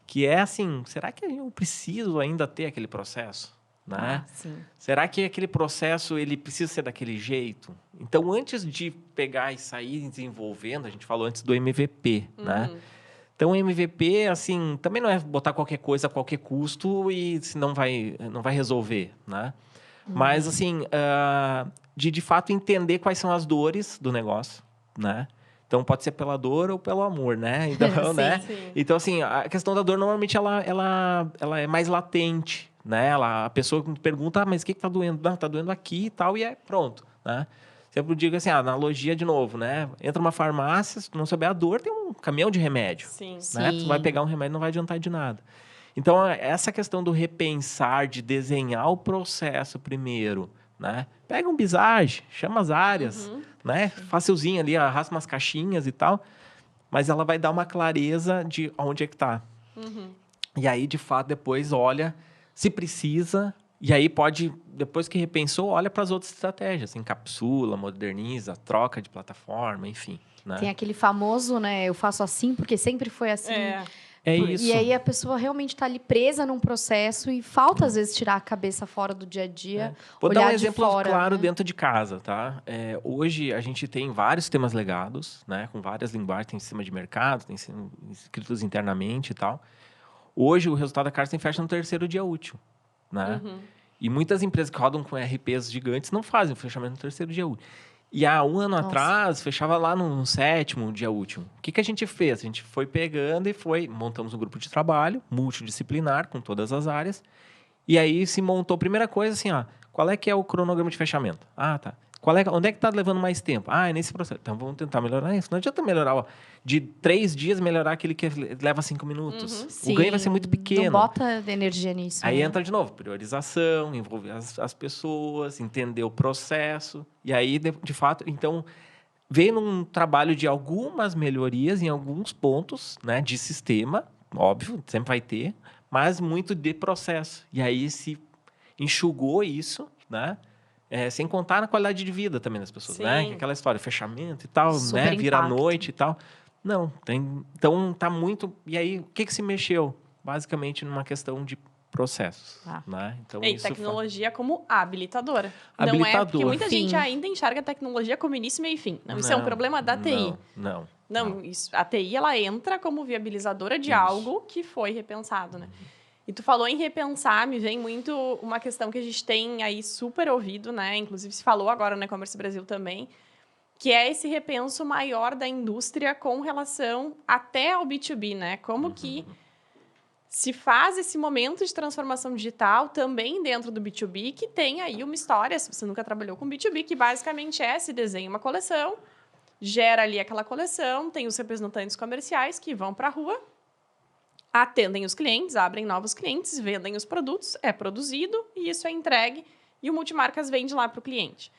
Que é assim, será que eu preciso ainda ter aquele processo? Né? Sim. Será que aquele processo ele precisa ser daquele jeito? Então, antes de pegar e sair desenvolvendo, a gente falou antes do MVP, né? Então, o MVP, assim, também não é botar qualquer coisa a qualquer custo e se não vai resolver, né? Mas, assim, de fato entender quais são as dores do negócio, né? Então, pode ser pela dor ou pelo amor, né? Então, sim, né? Sim. Então, assim, a questão da dor, normalmente, ela é mais latente, né? A pessoa pergunta, mas o que está doendo? Não, está doendo aqui e tal, e pronto, né? Sempre digo assim, analogia de novo, né? Entra numa farmácia, se tu não souber a dor, tem um caminhão de remédio. Sim. Né? Tu vai pegar um remédio, não vai adiantar de nada. Então, essa questão do repensar, de desenhar o processo primeiro, né? Pega um Visage, chama as áreas, né? Facilzinho ali, arrasta umas caixinhas e tal, mas ela vai dar uma clareza de onde é que está. E aí, de fato, depois olha se precisa, e aí pode, depois que repensou, olha para as outras estratégias, encapsula, moderniza, troca de plataforma, enfim. Né? Tem aquele famoso, né? Eu faço assim porque sempre foi assim. É isso. E aí a pessoa realmente está ali presa num processo e falta, às vezes, tirar a cabeça fora do dia a dia. Vou olhar dar um de exemplo fora, claro né? dentro de casa, tá? Hoje a gente tem vários sistemas legados, né? Com várias linguagens, tem sistema de mercado, tem escritos internamente e tal. Hoje o resultado da Carsten fecha no 3º dia útil, né? E muitas empresas que rodam com RPs gigantes não fazem o fechamento no 3º dia útil. E há um ano atrás, fechava lá no 7º dia útil. O que a gente fez? A gente foi pegando e montamos um grupo de trabalho multidisciplinar com todas as áreas. E aí se montou a primeira coisa assim, qual é que é o cronograma de fechamento? Tá. Onde é que está levando mais tempo? É nesse processo. Então, vamos tentar melhorar isso. Não adianta melhorar, de 3 dias, melhorar aquele que leva 5 minutos. Sim, o ganho vai ser muito pequeno. Não bota energia nisso. Aí né? entra de novo, priorização, envolver as pessoas, entender o processo. E aí, de fato, então, veio num trabalho de algumas melhorias em alguns pontos, né, de sistema, óbvio, sempre vai ter, mas muito de processo. E aí se enxugou isso, né? Sem contar na qualidade de vida também das pessoas, né? Aquela história, fechamento e tal, né? Vira à noite e tal. Não, então tá muito... E aí, o que se mexeu? Basicamente, numa questão de processos, né? Então, e tecnologia como habilitadora. Habilitador. Não é porque muita gente ainda enxerga a tecnologia como início, meio e fim. Não, isso é um problema da TI. Não. A TI, ela entra como viabilizadora de algo que foi repensado, né? E tu falou em repensar, me vem muito uma questão que a gente tem aí super ouvido, né? Inclusive, se falou agora no E-Commerce Brasil também, que é esse repenso maior da indústria com relação até ao B2B, né? Como que se faz esse momento de transformação digital também dentro do B2B, que tem aí uma história, se você nunca trabalhou com B2B, que basicamente se desenha uma coleção, gera ali aquela coleção, tem os representantes comerciais que vão para a rua, atendem os clientes, abrem novos clientes, vendem os produtos, é produzido e isso é entregue e o Multimarcas vende lá para o cliente.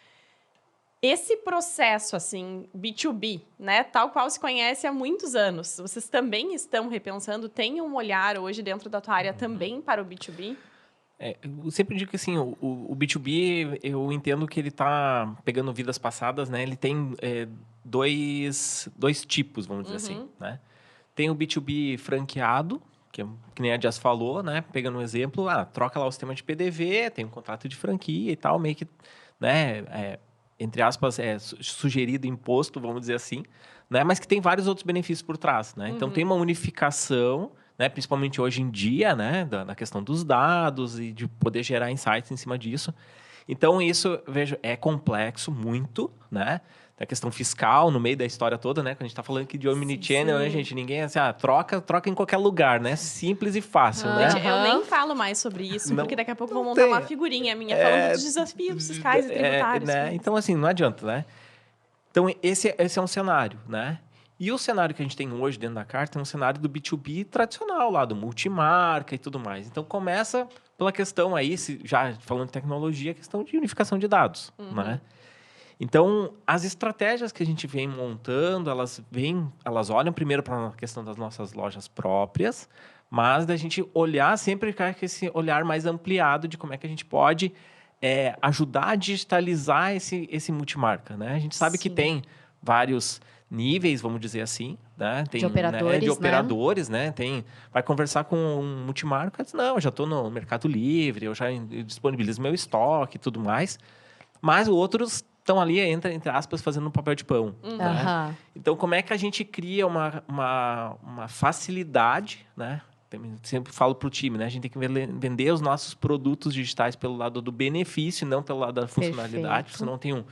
Esse processo, assim, B2B, né, tal qual se conhece há muitos anos, vocês também estão repensando, tem um olhar hoje dentro da tua área também para o B2B? Eu sempre digo que assim, o B2B, eu entendo que ele está pegando vidas passadas, né? Ele tem dois tipos, vamos dizer assim, né? Tem o B2B franqueado, que nem a Jess falou, né? Pegando um exemplo, troca lá o sistema de PDV, tem um contrato de franquia e tal, meio que, né? Entre aspas, sugerido imposto, vamos dizer assim, né? Mas que tem vários outros benefícios por trás, né? Então, tem uma unificação, né? Principalmente hoje em dia, né? Na questão dos dados e de poder gerar insights em cima disso. Então, isso, vejo, é complexo muito, né? a questão fiscal no meio da história toda, né? Quando a gente tá falando aqui de omnichannel, né, gente? Ninguém é assim, troca em qualquer lugar, né? Simples e fácil, né? Gente, eu nem falo mais sobre isso, porque daqui a pouco vou montar tem. uma figurinha minha falando dos desafios fiscais e tributários. Né? Então, assim, não adianta, né? Então, esse é um cenário, né? E o cenário que a gente tem hoje dentro da carta é um cenário do B2B tradicional, lá do multimarca e tudo mais. Então, começa pela questão aí, já falando de tecnologia, a questão de unificação de dados, né? Então, as estratégias que a gente vem montando, elas olham primeiro para a questão das nossas lojas próprias, mas da gente olhar sempre com esse olhar mais ampliado de como é que a gente pode ajudar a digitalizar esse multimarca, né? A gente sabe que tem vários níveis, vamos dizer assim, né? Tem, de operadores, né? Vai conversar com um multimarca, diz, não, eu já estou no Mercado Livre, eu já disponibilizo meu estoque e tudo mais, mas outros estão ali, entre aspas, fazendo um papel de pão. Né? Então, como é que a gente cria uma facilidade, né? Sempre falo para o time, né? A gente tem que vender os nossos produtos digitais pelo lado do benefício, não pelo lado da funcionalidade. Senão tem um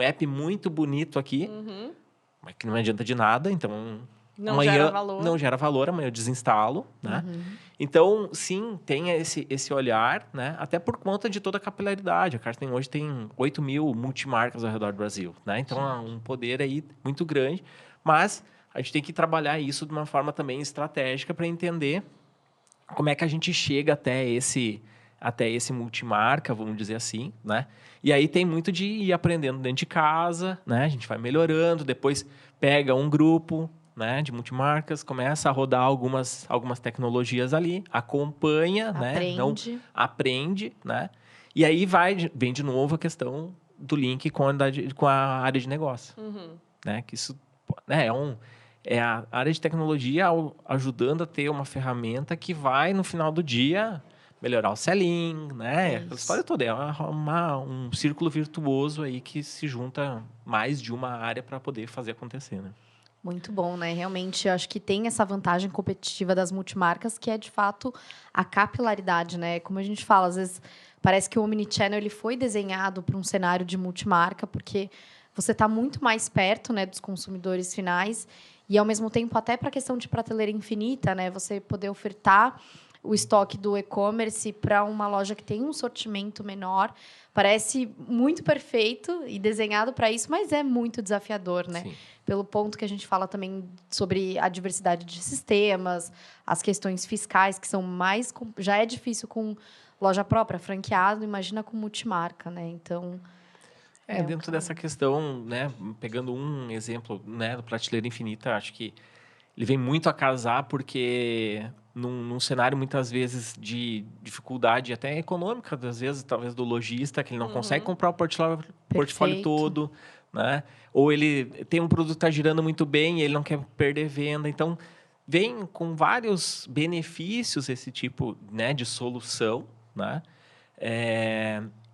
app muito bonito aqui, mas que não adianta de nada. Então, amanhã não gera valor, amanhã eu desinstalo, né? Então, sim, tem esse olhar, né? Até por conta de toda a capilaridade. A Carta hoje tem 8 mil multimarcas ao redor do Brasil, né? Então, é um poder aí muito grande. Mas a gente tem que trabalhar isso de uma forma também estratégica para entender como é que a gente chega até esse multimarca, vamos dizer assim, né? E aí tem muito de ir aprendendo dentro de casa, né? A gente vai melhorando, depois pega um grupo, né, de multimarcas, começa a rodar algumas tecnologias ali, acompanha, aprende, né? E aí vem de novo a questão do link com a área de negócio, né? Que isso, né, é a área de tecnologia ajudando a ter uma ferramenta que vai, no final do dia, melhorar o selling, né? Aquela história toda. É um círculo virtuoso aí que se junta mais de uma área para poder fazer acontecer, né? Muito bom, né? Realmente, eu acho que tem essa vantagem competitiva das multimarcas, que é, de fato, a capilaridade, né? Como a gente fala, às vezes, parece que o Omnichannel ele foi desenhado para um cenário de multimarca, porque você está muito mais perto, né, dos consumidores finais e, ao mesmo tempo, até para a questão de prateleira infinita, né? Você poder ofertar o estoque do e-commerce para uma loja que tem um sortimento menor. Parece muito perfeito e desenhado para isso, mas é muito desafiador, né? Sim. Pelo ponto que a gente fala também sobre a diversidade de sistemas, as questões fiscais, que são mais... Já é difícil com loja própria, franqueado, imagina com multimarca, né? Então... dentro dessa questão, né? Pegando um exemplo, né, do Prateleira Infinita, acho que ele vem muito a casar porque... Num cenário, muitas vezes, de dificuldade até econômica, às vezes, talvez, do lojista, que ele não consegue comprar o portfólio todo, né? Ou ele tem um produto que está girando muito bem e ele não quer perder venda. Então, vem com vários benefícios esse tipo, né, de solução, né?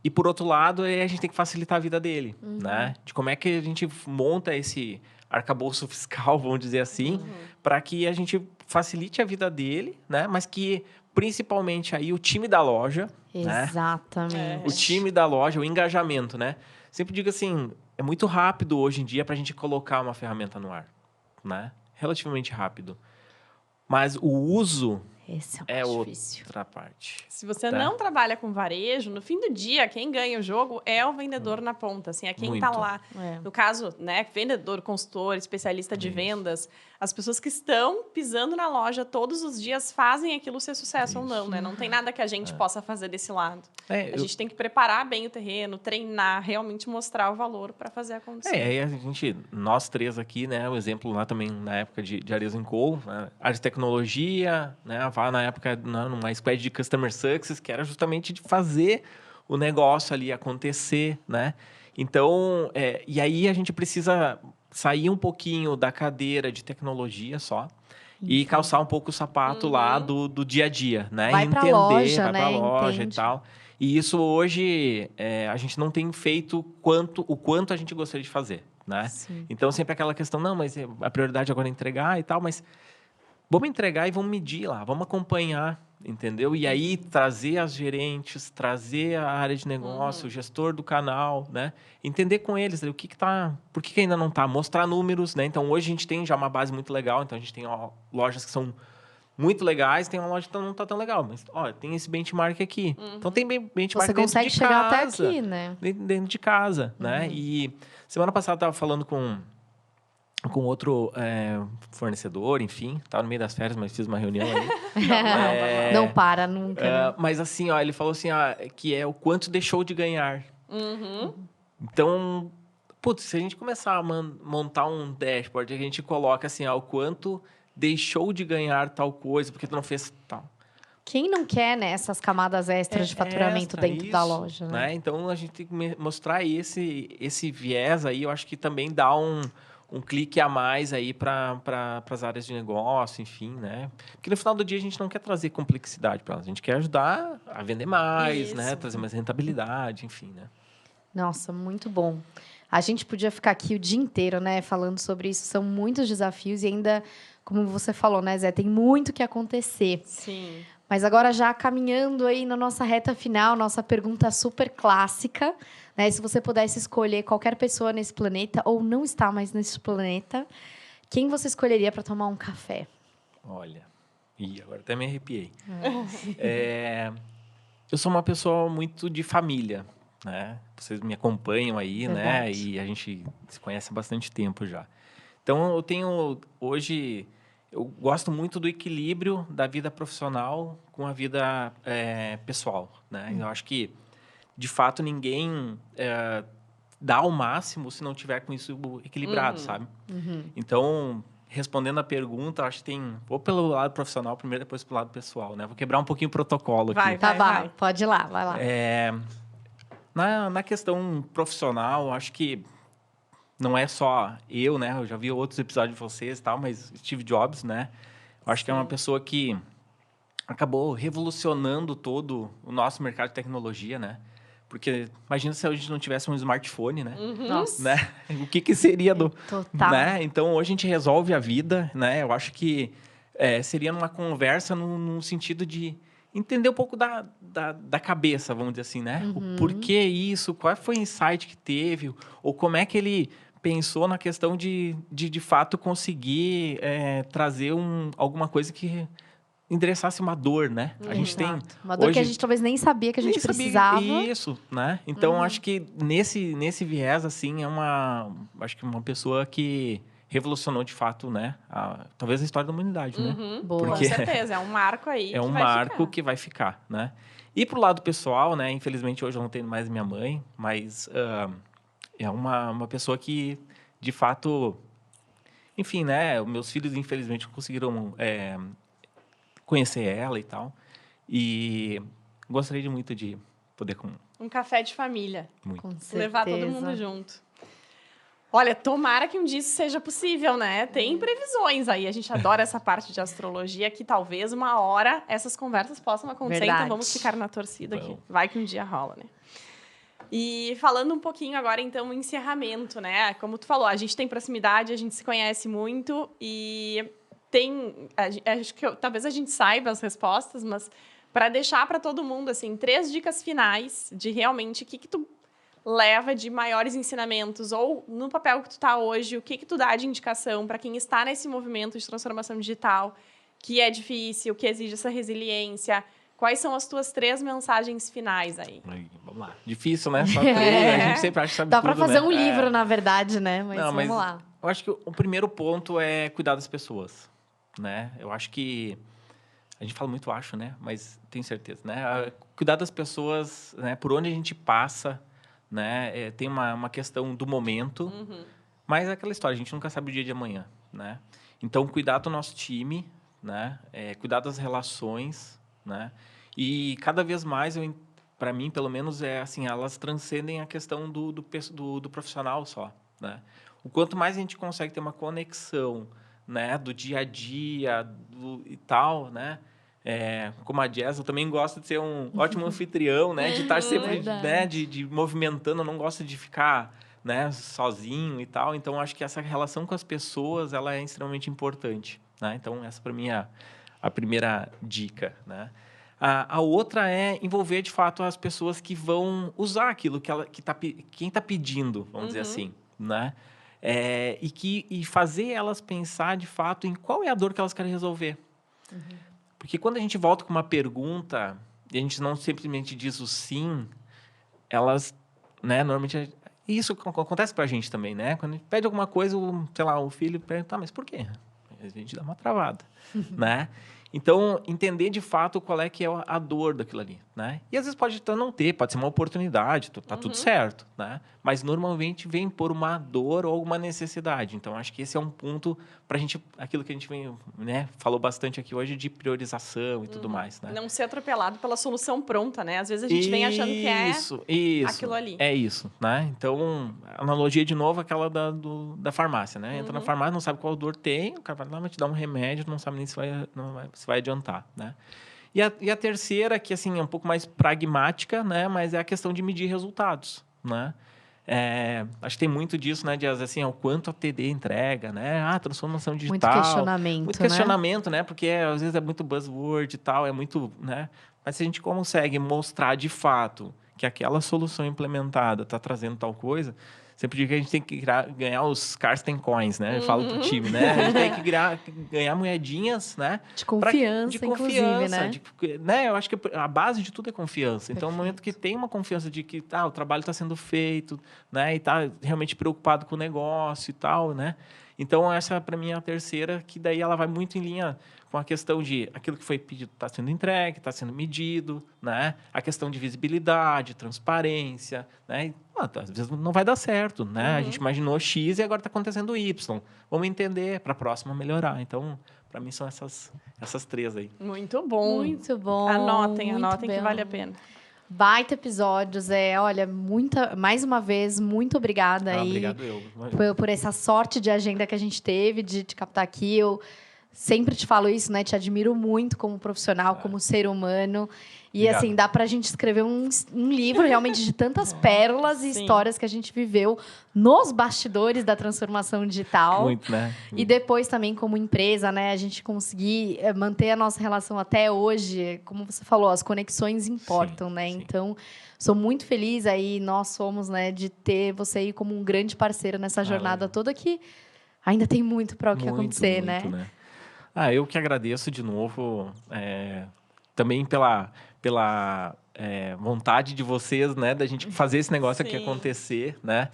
E, por outro lado, a gente tem que facilitar a vida dele, né? De como é que a gente monta esse arcabouço fiscal, vamos dizer assim, para que a gente facilite a vida dele, né? Mas que, principalmente, aí o time da loja... Exatamente. Né? O time da loja, o engajamento, né? Sempre digo assim, é muito rápido hoje em dia para a gente colocar uma ferramenta no ar, né? Relativamente rápido. Mas o uso... Esse é difícil. Outra parte. Se você não trabalha com varejo, no fim do dia, quem ganha o jogo é o vendedor na ponta. Assim, é quem está lá. No caso, né, vendedor, consultor, especialista de vendas, as pessoas que estão pisando na loja todos os dias fazem aquilo ser sucesso ou não, né? Não tem nada que a gente possa fazer desse lado. A gente tem que preparar bem o terreno, treinar, realmente mostrar o valor para fazer acontecer. Aí nós três aqui, né, o exemplo lá também na época de Arezzo & Co, né, área de tecnologia, né, na época numa squad de Customer Success, que era justamente de fazer o negócio ali acontecer, né? Então, e aí a gente precisa sair um pouquinho da cadeira de tecnologia só e calçar um pouco o sapato lá do dia a dia, né? Vai para a loja, vai para a loja e tal. E isso hoje a gente não tem feito o quanto a gente gostaria de fazer, né? Sim. Então, sempre aquela questão, não, mas a prioridade agora é entregar e tal, mas vamos entregar e vamos medir lá, vamos acompanhar, entendeu? E aí trazer as gerentes, trazer a área de negócio, o gestor do canal, né? Entender com eles o que tá, por que ainda não tá, mostrar números, né? Então hoje a gente tem já uma base muito legal, então a gente tem lojas que são muito legais, tem uma loja que não tá tão legal, mas tem esse benchmark aqui. Então tem benchmark Você dentro consegue de chegar casa, até aqui, né? dentro de casa, né? E semana passada eu estava falando com outro fornecedor, enfim, estava no meio das férias, mas fiz uma reunião aí. Não para nunca, né? Mas assim, ele falou assim, que é o quanto deixou de ganhar. Então, putz, se a gente começar a montar um dashboard, a gente coloca assim, o quanto deixou de ganhar tal coisa, porque tu não fez tal. Quem não quer, né, essas camadas extras de faturamento dentro da loja, né? Então, a gente tem que mostrar esse viés aí, eu acho que também dá um clique a mais aí para as áreas de negócio, enfim, né? Porque no final do dia a gente não quer trazer complexidade para elas, a gente quer ajudar a vender mais, né? Trazer mais rentabilidade, enfim, né? Nossa, muito bom. A gente podia ficar aqui o dia inteiro, né, falando sobre isso. São muitos desafios e ainda, como você falou, né, Zé, tem muito que acontecer. Sim. Mas agora já caminhando aí na nossa reta final, nossa pergunta super clássica, né? Se você pudesse escolher qualquer pessoa nesse planeta ou não está mais nesse planeta, quem você escolheria para tomar um café? Olha, agora até me arrepiei. Eu sou uma pessoa muito de família, né? Vocês me acompanham aí, né? E a gente se conhece há bastante tempo já. Então, hoje... Eu gosto muito do equilíbrio da vida profissional com a vida pessoal, né? Eu acho que, de fato, ninguém dá o máximo se não tiver com isso equilibrado, sabe? Então, respondendo a pergunta, acho que vou pelo lado profissional primeiro, depois pelo lado pessoal, né? Vou quebrar um pouquinho o protocolo aqui. Vai. Pode ir lá, vai lá. Na questão profissional, acho que não é só eu, né? Eu já vi outros episódios de vocês e tal, mas Steve Jobs, né? Eu acho que é uma pessoa que acabou revolucionando todo o nosso mercado de tecnologia, né? Porque imagina se a gente não tivesse um smartphone, né? Nossa. Né? O que seria do... Total. Né? Então, hoje a gente resolve a vida, né? Eu acho que seria numa conversa num sentido de entender um pouco da cabeça, vamos dizer assim, né? O porquê isso, qual foi o insight que teve, ou como é que ele pensou na questão de fato, conseguir trazer alguma coisa que endereçasse uma dor, né? A gente tem... Uma dor hoje, que a gente talvez nem sabia que a gente precisava. Isso, né? Então, acho que nesse viés, assim, acho que uma pessoa que revolucionou, de fato, né? Talvez a história da humanidade, né? Boa. Com certeza, é um marco aí que vai ficar, né? E pro lado pessoal, né? Infelizmente, hoje eu não tenho mais minha mãe, mas é uma pessoa que, de fato... Enfim, né? Meus filhos, infelizmente, não conseguiram conhecer ela e tal. E gostaria muito de poder... Um café de família. Muito. Com certeza. Levar todo mundo junto. Olha, tomara que um dia isso seja possível, né? Tem previsões aí. A gente adora essa parte de astrologia, que talvez uma hora essas conversas possam acontecer. Verdade. Então vamos ficar na torcida aqui. Vai que um dia rola, né? E falando um pouquinho agora, então, o encerramento, né? Como tu falou, a gente tem proximidade, a gente se conhece muito e acho que talvez a gente saiba as respostas, mas para deixar para todo mundo, assim, 3 dicas finais de realmente o que tu leva de maiores ensinamentos, ou no papel que tu está hoje, o que tu dá de indicação para quem está nesse movimento de transformação digital, que é difícil, que exige essa resiliência. Quais são as tuas 3 mensagens finais aí? Vamos lá. Difícil, né? Só 3, a gente sempre acha que sabe Dá tudo, para fazer né? um livro, na verdade, né? Mas Não, vamos lá. Eu acho que o primeiro ponto é cuidar das pessoas, né? Eu acho que... A gente fala muito acho, né? Mas tenho certeza, né? Cuidar das pessoas, né? Por onde a gente passa, né? Tem uma questão do momento, mas é aquela história, a gente nunca sabe o dia de amanhã, né? Então, cuidar do nosso time, né? Cuidar das relações, né? E cada vez mais, para mim, pelo menos, assim, elas transcendem a questão do profissional só, né? O quanto mais a gente consegue ter uma conexão, né? Do dia a dia e tal, né? Como a Jazz, eu também gosto de ser um ótimo anfitrião, né? De estar sempre, né? De movimentando, eu não gosto de ficar, né? Sozinho e tal. Então, acho que essa relação com as pessoas, ela é extremamente importante, né? Então, essa para mim é a primeira dica, né? A outra é envolver, de fato, as pessoas que vão usar aquilo quem está pedindo, vamos dizer assim, né? E fazer elas pensar, de fato, em qual é a dor que elas querem resolver. Porque quando a gente volta com uma pergunta e a gente não simplesmente diz o sim, elas, né, normalmente... Isso acontece com a gente também, né? Quando a gente pede alguma coisa, sei lá, o filho pergunta, mas por quê? A gente dá uma travada, né? Então, entender de fato qual é que é a dor daquilo ali, né? E às vezes pode não ter, pode ser uma oportunidade, tá tudo certo, né? Mas normalmente vem por uma dor ou uma necessidade. Então, acho que esse é um ponto para a gente, aquilo que a gente vem, né, falou bastante aqui hoje de priorização e tudo mais, né? Não ser atropelado pela solução pronta, né? Às vezes a gente vem achando que é aquilo ali. É isso, né? Então, a analogia de novo aquela da farmácia, né? Entra na farmácia, não sabe qual dor tem, o cara vai lá, vai te dar um remédio, não sabe nem se vai adiantar, né? E a terceira, que assim, é um pouco mais pragmática, né? Mas é a questão de medir resultados, né? Acho que tem muito disso, né? De assim, o quanto a TD entrega, né? Transformação digital. Muito questionamento, né? Porque às vezes é muito buzzword e tal, é muito, né? Mas se a gente consegue mostrar de fato que aquela solução implementada está trazendo tal coisa, sempre digo que a gente tem que ganhar os Karsten Coins, né? Eu falo pro time, né? A gente tem que ganhar moedinhas, né? De confiança, inclusive, né? Eu acho que a base de tudo é confiança. Então, no momento que tem uma confiança de que o trabalho está sendo feito, né? E está realmente preocupado com o negócio e tal, né? Então, essa, para mim, é a terceira, que daí ela vai muito em linha com a questão de aquilo que foi pedido está sendo entregue, está sendo medido, né? A questão de visibilidade, transparência, né? E, às vezes não vai dar certo, né? A gente imaginou X e agora está acontecendo Y. Vamos entender para a próxima melhorar. Então, para mim, são essas três aí. Muito bom. Muito bom. Anotem que vale a pena. Baita episódios, olha, mais uma vez, muito obrigada aí. Obrigado eu. Por essa sorte de agenda que a gente teve, de te captar aqui. Eu sempre te falo isso, né? Te admiro muito como profissional, como ser humano. E, Obrigado. Assim, dá pra gente escrever um livro realmente de tantas pérolas e histórias que a gente viveu nos bastidores da transformação digital. Muito, né? E depois também, como empresa, né? A gente conseguir manter a nossa relação até hoje. Como você falou, as conexões importam, né? Sim. Então, sou muito feliz aí, nós somos, né? De ter você aí como um grande parceiro nessa jornada toda que ainda tem muito para o que acontecer, né? Eu que agradeço de novo, também pela vontade de vocês, né, da gente fazer esse negócio aqui acontecer, né?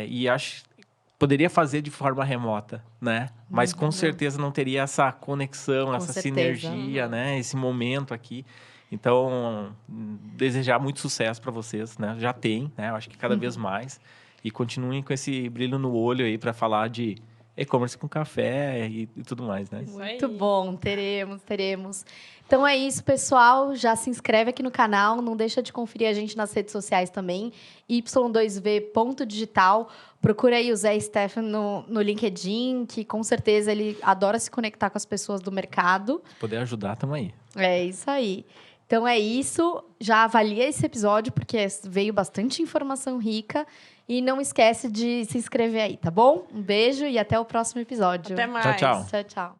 E acho que poderia fazer de forma remota, né? Mas com certeza não teria essa conexão, essa sinergia, né? Esse momento aqui. Então, desejar muito sucesso para vocês, né? Já tem, né? Eu acho que cada vez mais. E continuem com esse brilho no olho aí para falar de e-commerce com café e tudo mais, né? Muito bom, teremos. Então é isso, pessoal. Já se inscreve aqui no canal, não deixa de conferir a gente nas redes sociais também. y2v.digital. Procura aí o Zé Stefan no LinkedIn, que com certeza ele adora se conectar com as pessoas do mercado. Se puder ajudar, tamo aí. É isso aí. Então é isso. Já avalia esse episódio, porque veio bastante informação rica. E não esquece de se inscrever aí, tá bom? Um beijo e até o próximo episódio. Até mais. Tchau. Tchau.